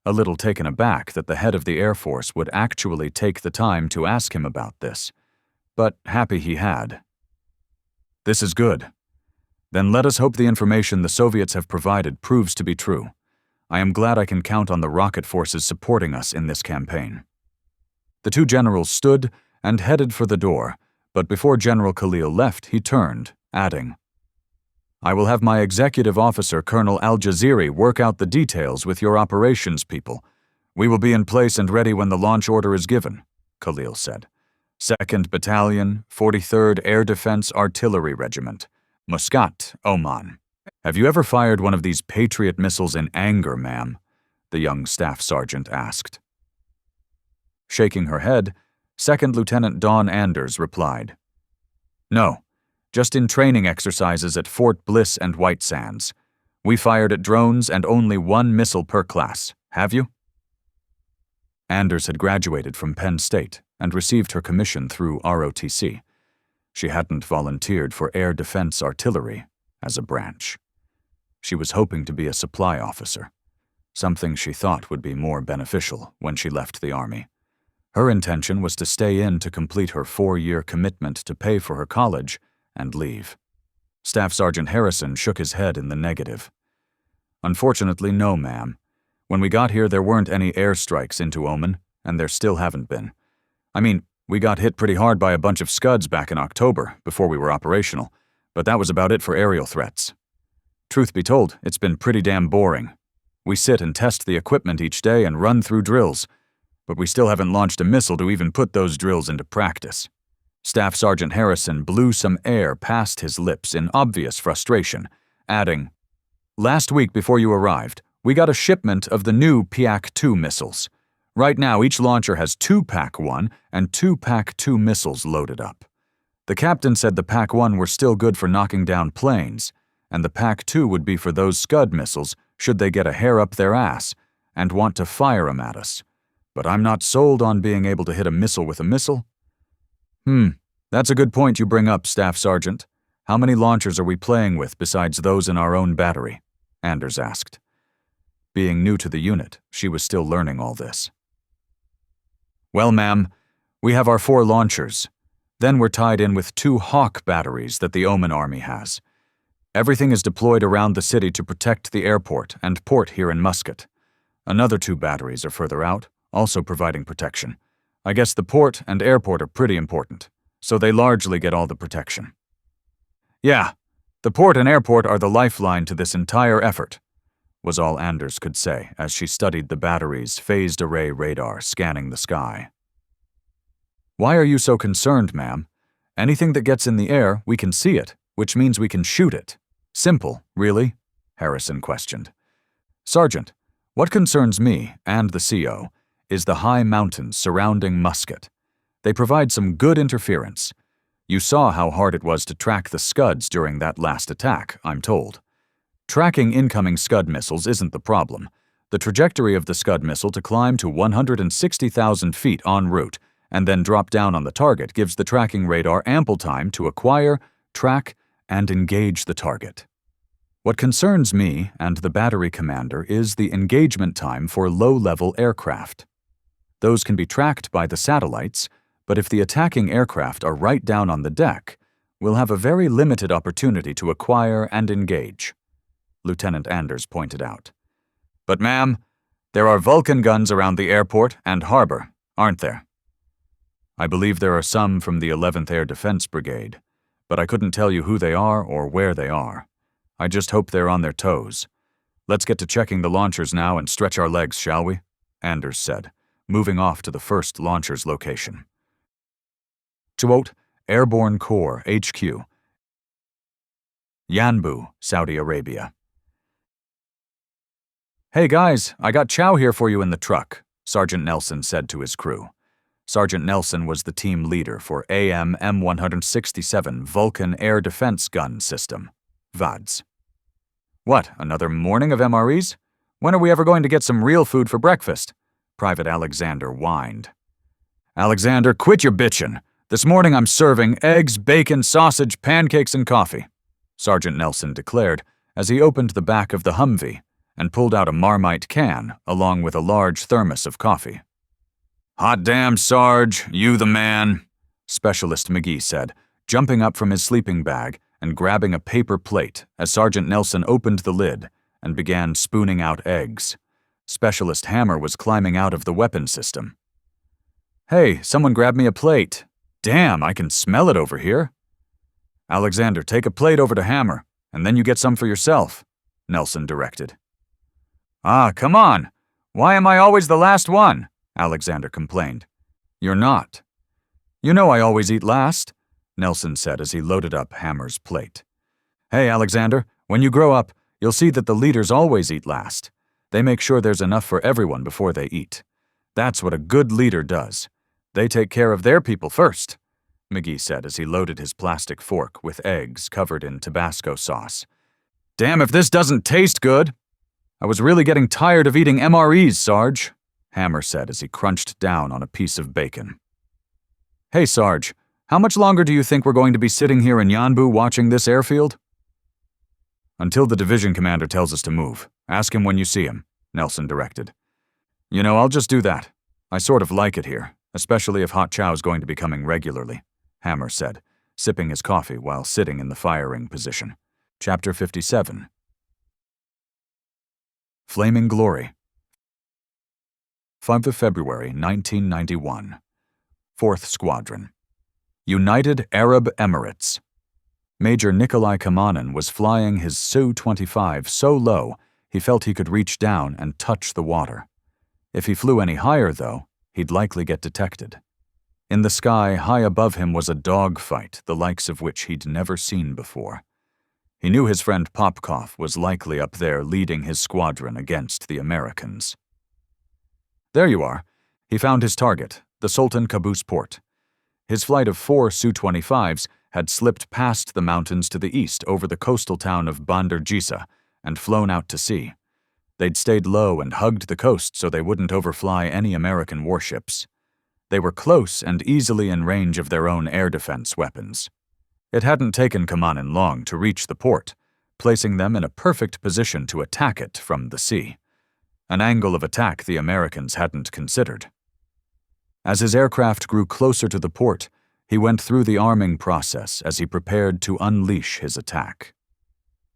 a little taken aback that the head of the Air Force would actually take the time to ask him about this, but happy he had. "This is good. Then let us hope the information the Soviets have provided proves to be true. I am glad I can count on the rocket forces supporting us in this campaign." The two generals stood and headed for the door, but before General Khalil left, he turned, adding, "I will have my executive officer, Colonel Al-Jaziri, work out the details with your operations people. We will be in place and ready when the launch order is given," Khalil said. 2nd Battalion, 43rd Air Defense Artillery Regiment, Muscat, Oman. "Have you ever fired one of these Patriot missiles in anger, ma'am?" the young staff sergeant asked. Shaking her head, 2nd Lieutenant Dawn Anders replied, "No. Just in training exercises at Fort Bliss and White Sands. We fired at drones and only 1 missile per class. Have you?" Anders had graduated from Penn State and received her commission through ROTC. She hadn't volunteered for Air Defense Artillery as a branch. She was hoping to be a supply officer, something she thought would be more beneficial when she left the Army. Her intention was to stay in to complete her 4-year commitment to pay for her college and leave. Staff Sergeant Harrison shook his head in the negative. "Unfortunately, no, ma'am. When we got here, there weren't any airstrikes into Oman, and there still haven't been. I mean, we got hit pretty hard by a bunch of Scuds back in October, before we were operational, but that was about it for aerial threats. Truth be told, it's been pretty damn boring. We sit and test the equipment each day and run through drills, but we still haven't launched a missile to even put those drills into practice. Staff Sergeant Harrison blew some air past his lips in obvious frustration, adding, "Last week before you arrived, we got a shipment of the new PAC-2 missiles. Right now, each launcher has 2 PAC-1 and 2 PAC-2 missiles loaded up. The captain said the PAC-1 were still good for knocking down planes, and the PAC-2 would be for those Scud missiles should they get a hair up their ass and want to fire 'em at us. But I'm not sold on being able to hit a missile with a missile." That's a good point you bring up, Staff Sergeant. How many launchers are we playing with besides those in our own battery? Anders asked. Being new to the unit, she was still learning all this. Well, ma'am, we have our 4 launchers. Then we're tied in with 2 Hawk batteries that the Omen Army has. Everything is deployed around the city to protect the airport and port here in Muscat. Another 2 batteries are further out, also providing protection. I guess the port and airport are pretty important, so they largely get all the protection. Yeah, the port and airport are the lifeline to this entire effort, was all Anders could say as she studied the battery's phased array radar scanning the sky. Why are you so concerned, ma'am? Anything that gets in the air, we can see it, which means we can shoot it. Simple, really? Harrison questioned. Sergeant, what concerns me, and the CO, is the high mountains surrounding Muscat. They provide some good interference. You saw how hard it was to track the Scuds during that last attack, I'm told. Tracking incoming Scud missiles isn't the problem. The trajectory of the Scud missile to climb to 160,000 feet en route and then drop down on the target gives the tracking radar ample time to acquire, track, and engage the target. What concerns me and the battery commander is the engagement time for low-level aircraft. Those can be tracked by the satellites, but if the attacking aircraft are right down on the deck, we'll have a very limited opportunity to acquire and engage, Lieutenant Anders pointed out. But ma'am, there are Vulcan guns around the airport and harbor, aren't there? I believe there are some from the 11th Air Defense Brigade, but I couldn't tell you who they are or where they are. I just hope they're on their toes. Let's get to checking the launchers now and stretch our legs, shall we? Anders said, moving off to the first launcher's location. Quote, Airborne Corps, HQ. Yanbu, Saudi Arabia. Hey guys, I got chow here for you in the truck, Sergeant Nelson said to his crew. Sergeant Nelson was the team leader for AM M167 Vulcan Air Defense Gun System, VADS. What, another morning of MREs? When are we ever going to get some real food for breakfast? Private Alexander whined. Alexander, quit your bitchin'. This morning I'm serving eggs, bacon, sausage, pancakes, and coffee, Sergeant Nelson declared as he opened the back of the Humvee and pulled out a Marmite can along with a large thermos of coffee. Hot damn, Sarge, you the man, Specialist McGee said, jumping up from his sleeping bag and grabbing a paper plate as Sergeant Nelson opened the lid and began spooning out eggs. Specialist Hammer was climbing out of the weapon system. Hey, someone grab me a plate. Damn, I can smell it over here. Alexander, take a plate over to Hammer, and then you get some for yourself, Nelson directed. Ah, come on. Why am I always the last one? Alexander complained. You're not. You know I always eat last, Nelson said as he loaded up Hammer's plate. Hey, Alexander, when you grow up, you'll see that the leaders always eat last. They make sure there's enough for everyone before they eat. That's what a good leader does. They take care of their people first, McGee said as he loaded his plastic fork with eggs covered in Tabasco sauce. Damn if this doesn't taste good. I was really getting tired of eating MREs, Sarge, Hammer said as he crunched down on a piece of bacon. Hey, Sarge, how much longer do you think we're going to be sitting here in Yanbu watching this airfield? Until the division commander tells us to move. Ask him when you see him, Nelson directed. You know, I'll just do that. I sort of like it here, especially if hot chow's going to be coming regularly, Hammer said, sipping his coffee while sitting in the firing position. Chapter 57. Flaming Glory. 5th of February, 1991. 4th Squadron. United Arab Emirates. Major Nikolai Kamanin was flying his Su-25 so low he felt he could reach down and touch the water. If he flew any higher, though, he'd likely get detected. In the sky, high above him was a dogfight, the likes of which he'd never seen before. He knew his friend Popkov was likely up there leading his squadron against the Americans. There you are. He found his target, the Sultan Qaboos port. His flight of 4 Su-25s had slipped past the mountains to the east over the coastal town of Bandar Jisa and flown out to sea. They'd stayed low and hugged the coast so they wouldn't overfly any American warships. They were close and easily in range of their own air defense weapons. It hadn't taken Kamanin long to reach the port, placing them in a perfect position to attack it from the sea, an angle of attack the Americans hadn't considered. As his aircraft grew closer to the port, he went through the arming process as he prepared to unleash his attack.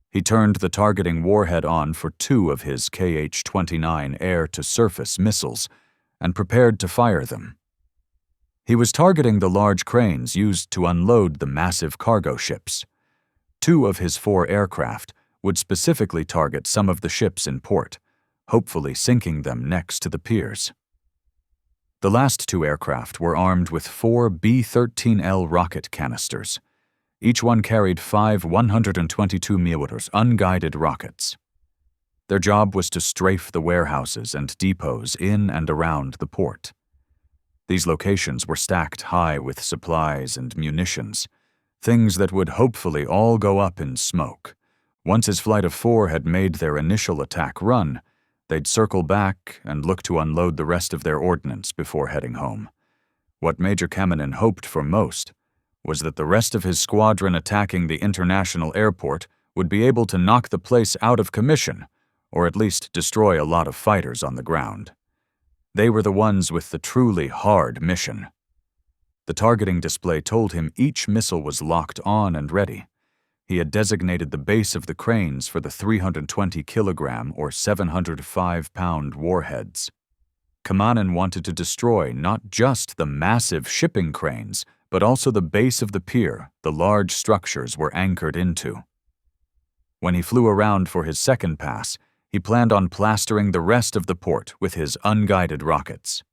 He turned the targeting warhead on for 2 of his Kh-29 air-to-surface missiles and prepared to fire them. He was targeting the large cranes used to unload the massive cargo ships. 2 of his 4 aircraft would specifically target some of the ships in port, hopefully sinking them next to the piers. The last 2 aircraft were armed with 4 B-13L rocket canisters. Each one carried 5 122 mm unguided rockets. Their job was to strafe the warehouses and depots in and around the port. These locations were stacked high with supplies and munitions, things that would hopefully all go up in smoke. Once his flight of 4 had made their initial attack run, they'd circle back and look to unload the rest of their ordnance before heading home. What Major Kamanin hoped for most was that the rest of his squadron attacking the international airport would be able to knock the place out of commission, or at least destroy a lot of fighters on the ground. They were the ones with the truly hard mission. The targeting display told him each missile was locked on and ready. He had designated the base of the cranes for the 320-kilogram or 705-pound warheads. Kamanin wanted to destroy not just the massive shipping cranes, but also the base of the pier the large structures were anchored into. When he flew around for his second pass, he planned on plastering the rest of the port with his unguided rockets.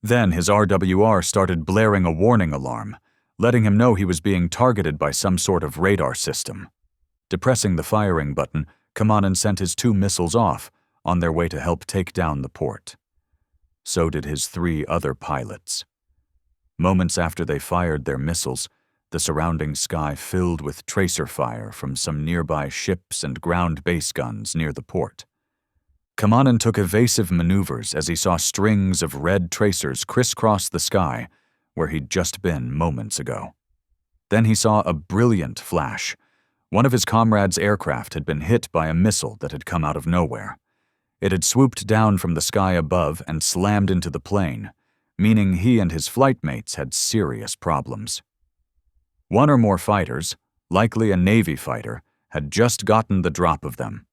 Then his RWR started blaring a warning alarm, letting him know he was being targeted by some sort of radar system. Depressing the firing button, Kamanin sent his 2 missiles off, on their way to help take down the port. So did his 3 other pilots. Moments after they fired their missiles, the surrounding sky filled with tracer fire from some nearby ships and ground base guns near the port. Kamanin took evasive maneuvers as he saw strings of red tracers crisscross the sky where he'd just been moments ago. Then he saw a brilliant flash. One of his comrades' aircraft had been hit by a missile that had come out of nowhere. It had swooped down from the sky above and slammed into the plane, meaning he and his flight mates had serious problems. 1 or more fighters, likely a Navy fighter, had just gotten the drop of them.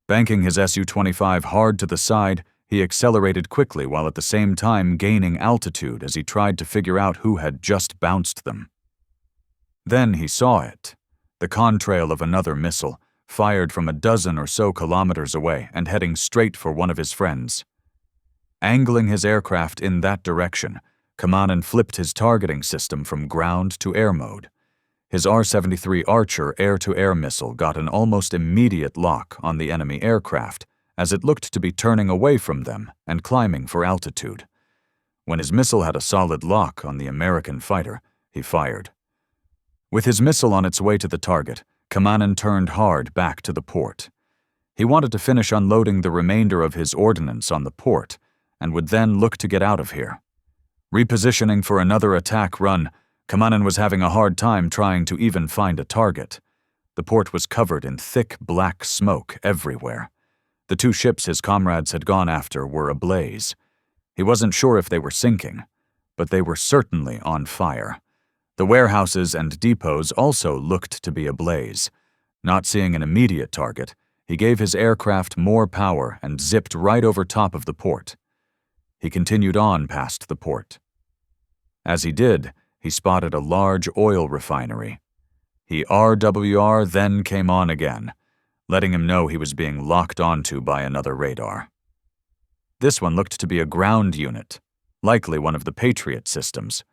Banking his Su-25 hard to the side, he accelerated quickly while at the same time gaining altitude as he tried to figure out who had just bounced them. Then he saw it, the contrail of another missile, fired from a dozen or so kilometers away and heading straight for one of his friends. Angling his aircraft in that direction, Kamanin flipped his targeting system from ground to air mode. His R-73 Archer air-to-air missile got an almost immediate lock on the enemy aircraft as it looked to be turning away from them and climbing for altitude. When his missile had a solid lock on the American fighter, he fired. With his missile on its way to the target, Kamanin turned hard back to the port. He wanted to finish unloading the remainder of his ordnance on the port and would then look to get out of here. Repositioning for another attack run, Kamanin was having a hard time trying to even find a target. The port was covered in thick black smoke everywhere. The 2 ships his comrades had gone after were ablaze. He wasn't sure if they were sinking, but they were certainly on fire. The warehouses and depots also looked to be ablaze. Not seeing an immediate target, he gave his aircraft more power and zipped right over top of the port. He continued on past the port. As he did, he spotted a large oil refinery. He RWR then came on again, letting him know he was being locked onto by another radar. This one looked to be a ground unit, likely one of the Patriot systems.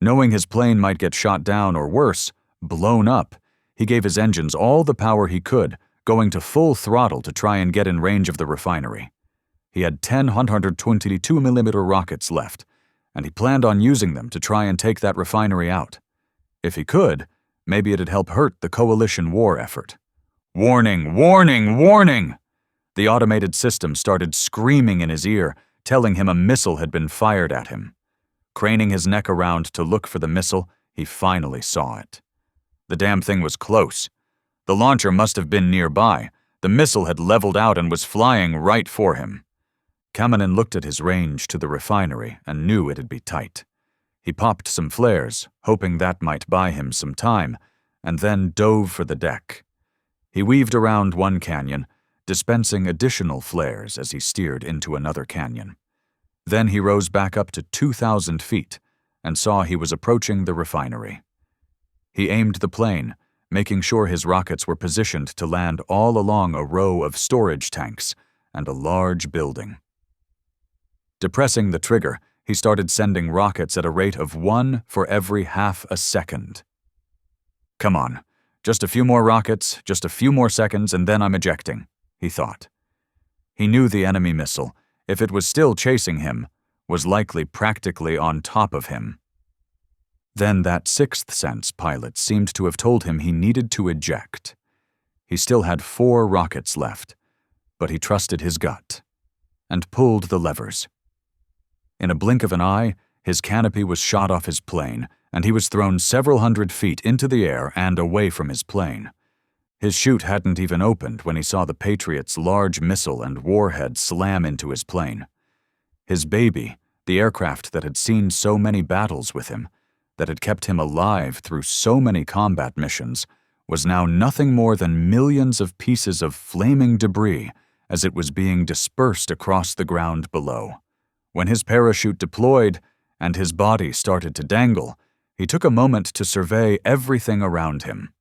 Knowing his plane might get shot down or worse, blown up, he gave his engines all the power he could, going to full throttle to try and get in range of the refinery. He had 10 122mm rockets left, and he planned on using them to try and take that refinery out. If he could, maybe it'd help hurt the coalition war effort. Warning! Warning! Warning! The automated system started screaming in his ear, telling him a missile had been fired at him. Craning his neck around to look for the missile, he finally saw it. The damn thing was close. The launcher must have been nearby. The missile had leveled out and was flying right for him. Kamanen looked at his range to the refinery and knew it'd be tight. He popped some flares, hoping that might buy him some time, and then dove for the deck. He weaved around one canyon, dispensing additional flares as he steered into another canyon. Then he rose back up to 2,000 feet and saw he was approaching the refinery. He aimed the plane, making sure his rockets were positioned to land all along a row of storage tanks and a large building. Depressing the trigger, he started sending rockets at a rate of 1 for every half a second. Come on, just a few more rockets, just a few more seconds, and then I'm ejecting, he thought. He knew the enemy missile, if it was still chasing him, was likely practically on top of him. Then that sixth sense pilot seemed to have told him he needed to eject. He still had 4 rockets left, but he trusted his gut and pulled the levers. In a blink of an eye, his canopy was shot off his plane, and he was thrown several hundred feet into the air and away from his plane. His chute hadn't even opened when he saw the Patriot's large missile and warhead slam into his plane. His baby, the aircraft that had seen so many battles with him, that had kept him alive through so many combat missions, was now nothing more than millions of pieces of flaming debris as it was being dispersed across the ground below. When his parachute deployed and his body started to dangle, he took a moment to survey everything around him.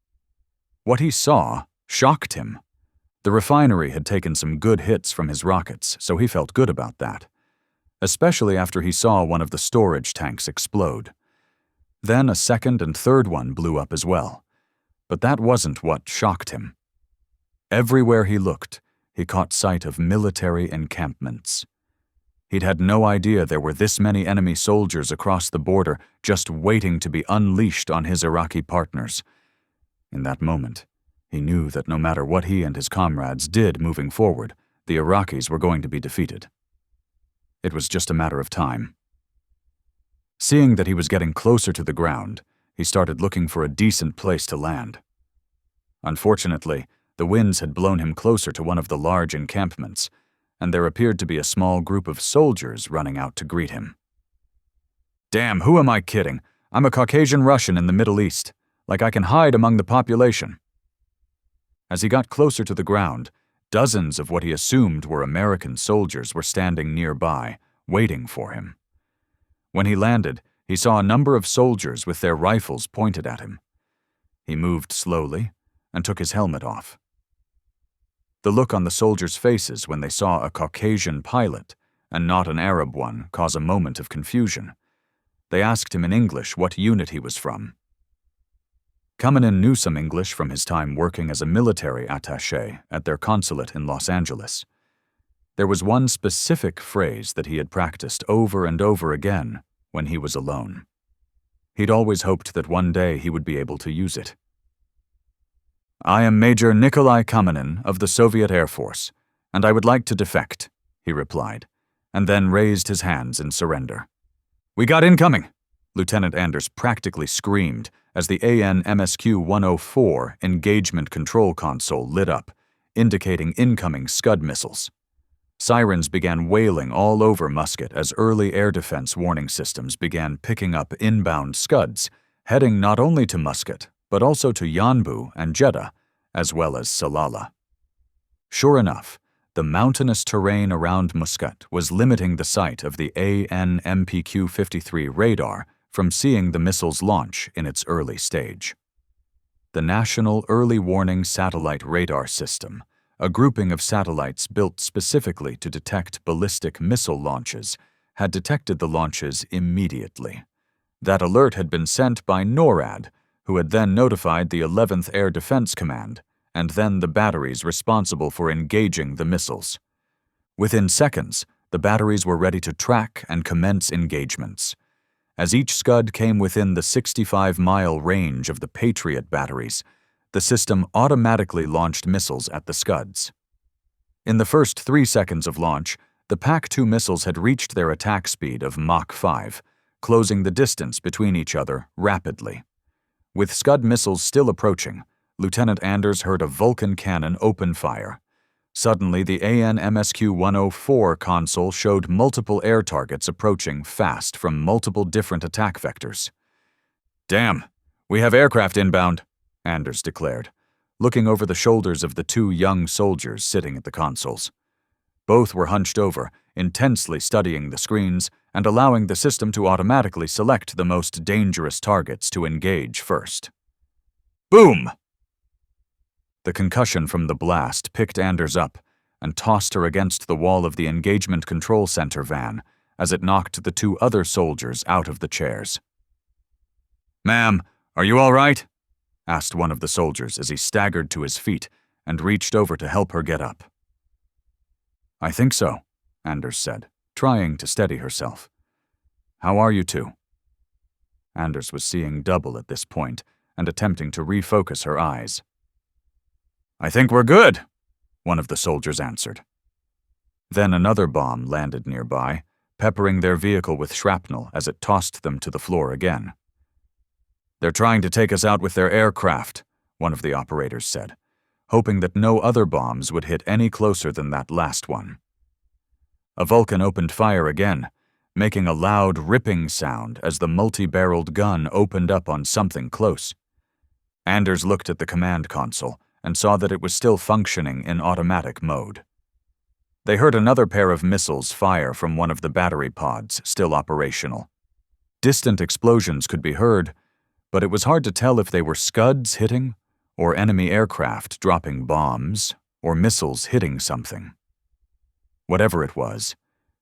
What he saw shocked him. The refinery had taken some good hits from his rockets, so he felt good about that, especially after he saw one of the storage tanks explode. Then a second and third one blew up as well. But that wasn't what shocked him. Everywhere he looked, he caught sight of military encampments. He'd had no idea there were this many enemy soldiers across the border just waiting to be unleashed on his Iraqi partners. In that moment, he knew that no matter what he and his comrades did moving forward, the Iraqis were going to be defeated. It was just a matter of time. Seeing that he was getting closer to the ground, he started looking for a decent place to land. Unfortunately, the winds had blown him closer to one of the large encampments, and there appeared to be a small group of soldiers running out to greet him. Damn, who am I kidding? I'm a Caucasian Russian in the Middle East. Like I can hide among the population. As he got closer to the ground, dozens of what he assumed were American soldiers were standing nearby, waiting for him. When he landed, he saw a number of soldiers with their rifles pointed at him. He moved slowly and took his helmet off. The look on the soldiers' faces when they saw a Caucasian pilot and not an Arab one caused a moment of confusion. They asked him in English what unit he was from. Kamanen knew some English from his time working as a military attaché at their consulate in Los Angeles. There was one specific phrase that he had practiced over and over again when he was alone. He'd always hoped that one day he would be able to use it. I am Major Nikolai Kamanen of the Soviet Air Force, and I would like to defect, he replied, and then raised his hands in surrender. We got incoming, Lieutenant Anders practically screamed as the AN-MSQ-104 engagement control console lit up, indicating incoming Scud missiles. Sirens began wailing all over Muscat as early air defense warning systems began picking up inbound Scuds, heading not only to Muscat, but also to Yanbu and Jeddah, as well as Salalah. Sure enough, the mountainous terrain around Muscat was limiting the sight of the AN-MPQ-53 radar from seeing the missile's launch in its early stage. The National Early Warning Satellite Radar System, a grouping of satellites built specifically to detect ballistic missile launches, had detected the launches immediately. That alert had been sent by NORAD, who had then notified the 11th Air Defense Command, and then the batteries responsible for engaging the missiles. Within seconds, the batteries were ready to track and commence engagements. As each Scud came within the 65-mile range of the Patriot batteries, the system automatically launched missiles at the Scuds. In the first 3 seconds of launch, the PAC-2 missiles had reached their attack speed of Mach 5, closing the distance between each other rapidly. With Scud missiles still approaching, Lieutenant Anders heard a Vulcan cannon open fire. Suddenly, the AN/MSQ-104 console showed multiple air targets approaching fast from multiple different attack vectors. "Damn, we have aircraft inbound," Anders declared, looking over the shoulders of the 2 young soldiers sitting at the consoles. Both were hunched over, intensely studying the screens and allowing the system to automatically select the most dangerous targets to engage first. Boom! The concussion from the blast picked Anders up and tossed her against the wall of the Engagement Control Center van as it knocked the 2 other soldiers out of the chairs. "Ma'am, are you all right?" asked one of the soldiers as he staggered to his feet and reached over to help her get up. "I think so," Anders said, trying to steady herself. "How are you 2? Anders was seeing double at this point and attempting to refocus her eyes. "I think we're good," one of the soldiers answered. Then another bomb landed nearby, peppering their vehicle with shrapnel as it tossed them to the floor again. "They're trying to take us out with their aircraft," one of the operators said, hoping that no other bombs would hit any closer than that last one. A Vulcan opened fire again, making a loud ripping sound as the multi-barreled gun opened up on something close. Anders looked at the command console and saw that it was still functioning in automatic mode. They heard another pair of missiles fire from one of the battery pods, still operational. Distant explosions could be heard, but it was hard to tell if they were Scuds hitting, or enemy aircraft dropping bombs, or missiles hitting something. Whatever it was,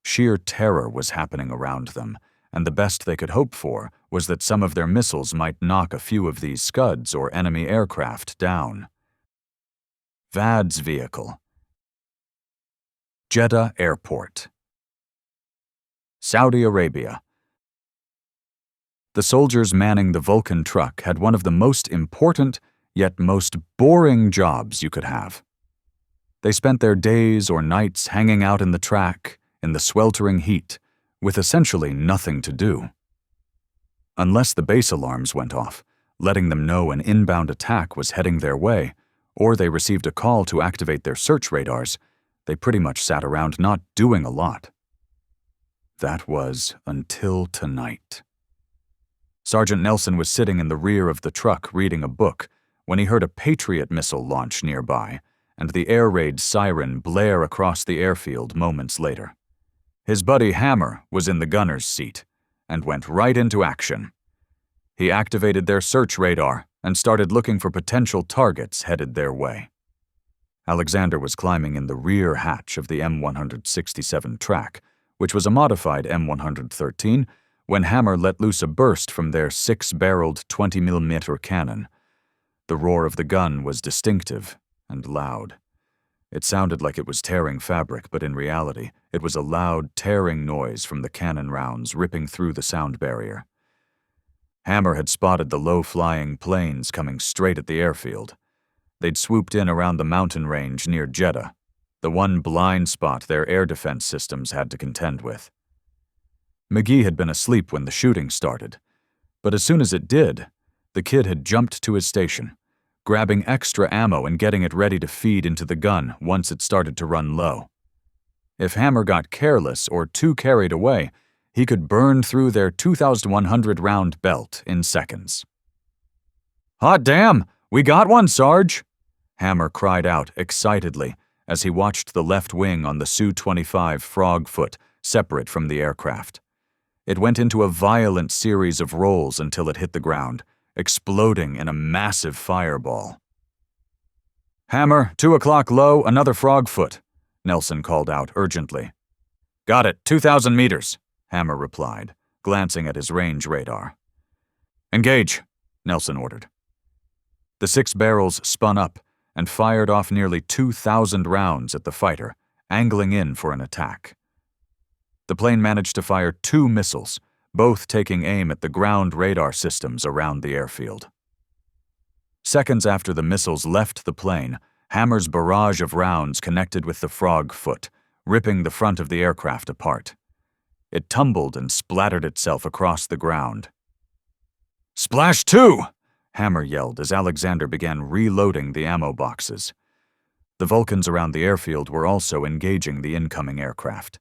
sheer terror was happening around them, and the best they could hope for was that some of their missiles might knock a few of these Scuds or enemy aircraft down. Vad's vehicle. Jeddah Airport. Saudi Arabia. The soldiers manning the Vulcan truck had one of the most important, yet most boring jobs you could have. They spent their days or nights hanging out in the track, in the sweltering heat, with essentially nothing to do. Unless the base alarms went off, letting them know an inbound attack was heading their way, or they received a call to activate their search radars, they pretty much sat around not doing a lot. That was until tonight. Sergeant Nelson was sitting in the rear of the truck reading a book when he heard a Patriot missile launch nearby and the air raid siren blare across the airfield moments later. His buddy Hammer was in the gunner's seat and went right into action. He activated their search radar and started looking for potential targets headed their way. Alexander was climbing in the rear hatch of the M167 track, which was a modified M113, when Hammer let loose a burst from their 6-barreled 20mm cannon. The roar of the gun was distinctive and loud. It sounded like it was tearing fabric, but in reality, it was a loud, tearing noise from the cannon rounds ripping through the sound barrier. Hammer had spotted the low-flying planes coming straight at the airfield. They'd swooped in around the mountain range near Jeddah, the one blind spot their air defense systems had to contend with. McGee had been asleep when the shooting started, but as soon as it did, the kid had jumped to his station, grabbing extra ammo and getting it ready to feed into the gun once it started to run low. If Hammer got careless or too carried away, he could burn through their 2,100-round belt in seconds. "Hot damn! We got one, Sarge!" Hammer cried out excitedly as he watched the left wing on the Su-25 Frogfoot separate from the aircraft. It went into a violent series of rolls until it hit the ground, exploding in a massive fireball. "Hammer, 2 o'clock low, another frog foot," Nelson called out urgently. "Got it, 2,000 meters," Hammer replied, glancing at his range radar. "Engage," Nelson ordered. The 6 barrels spun up and fired off nearly 2,000 rounds at the fighter, angling in for an attack. The plane managed to fire 2 missiles, both taking aim at the ground radar systems around the airfield. Seconds after the missiles left the plane, Hammer's barrage of rounds connected with the frog foot, ripping the front of the aircraft apart. It tumbled and splattered itself across the ground. "Splash 2!" Hammer yelled as Alexander began reloading the ammo boxes. The Vulcans around the airfield were also engaging the incoming aircraft.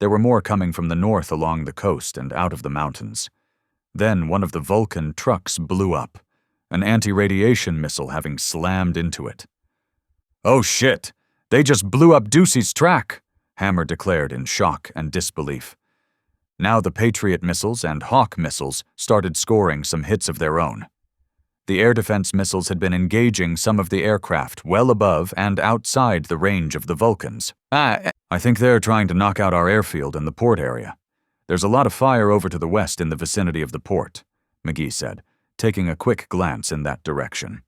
There were more coming from the north along the coast and out of the mountains. Then one of the Vulcan trucks blew up, an anti-radiation missile having slammed into it. "Oh shit! They just blew up Ducey's track!" Hammer declared in shock and disbelief. Now the Patriot missiles and Hawk missiles started scoring some hits of their own. The air defense missiles had been engaging some of the aircraft well above and outside the range of the Vulcans. "I think they're trying to knock out our airfield in the port area. There's a lot of fire over to the west in the vicinity of the port," McGee said, taking a quick glance in that direction.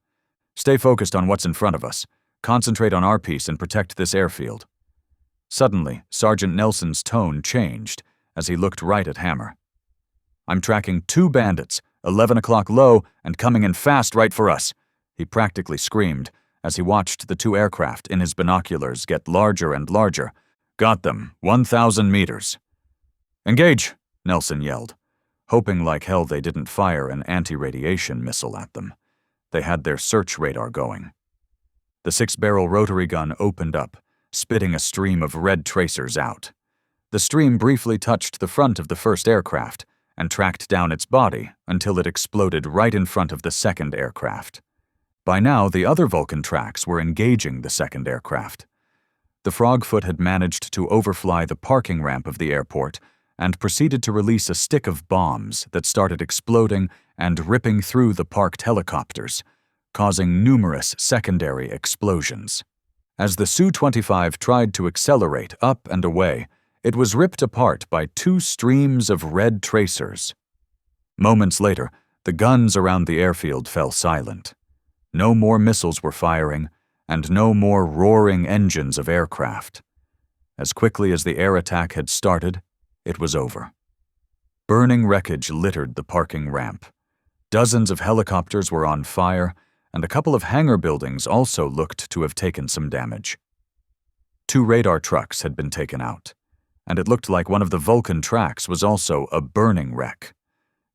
"Stay focused on what's in front of us. Concentrate on our piece and protect this airfield." Suddenly, Sergeant Nelson's tone changed as he looked right at Hammer. "I'm tracking 2 bandits, 11 o'clock low, and coming in fast right for us," he practically screamed as he watched the 2 aircraft in his binoculars get larger and larger. "Got them, 1,000 meters." "Engage," Nelson yelled, hoping like hell they didn't fire an anti-radiation missile at them. They had their search radar going. The 6-barrel rotary gun opened up, spitting a stream of red tracers out. The stream briefly touched the front of the first aircraft and tracked down its body until it exploded right in front of the second aircraft. By now, the other Vulcan tracks were engaging the second aircraft. The Frogfoot had managed to overfly the parking ramp of the airport and proceeded to release a stick of bombs that started exploding and ripping through the parked helicopters, causing numerous secondary explosions. As the Su-25 tried to accelerate up and away, it was ripped apart by 2 streams of red tracers. Moments later, the guns around the airfield fell silent. No more missiles were firing, and no more roaring engines of aircraft. As quickly as the air attack had started, it was over. Burning wreckage littered the parking ramp. Dozens of helicopters were on fire, and a couple of hangar buildings also looked to have taken some damage. 2 radar trucks had been taken out, and it looked like one of the Vulcan tracks was also a burning wreck.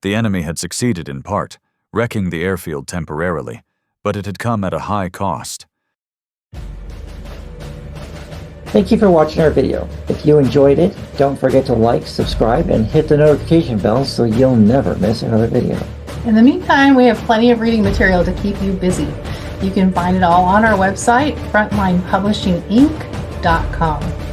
The enemy had succeeded in part, wrecking the airfield temporarily, but it had come at a high cost. Thank you for watching our video. If you enjoyed it, don't forget to like, subscribe, and hit the notification bell so you'll never miss another video. In the meantime, we have plenty of reading material to keep you busy. You can find it all on our website, frontlinepublishinginc.com.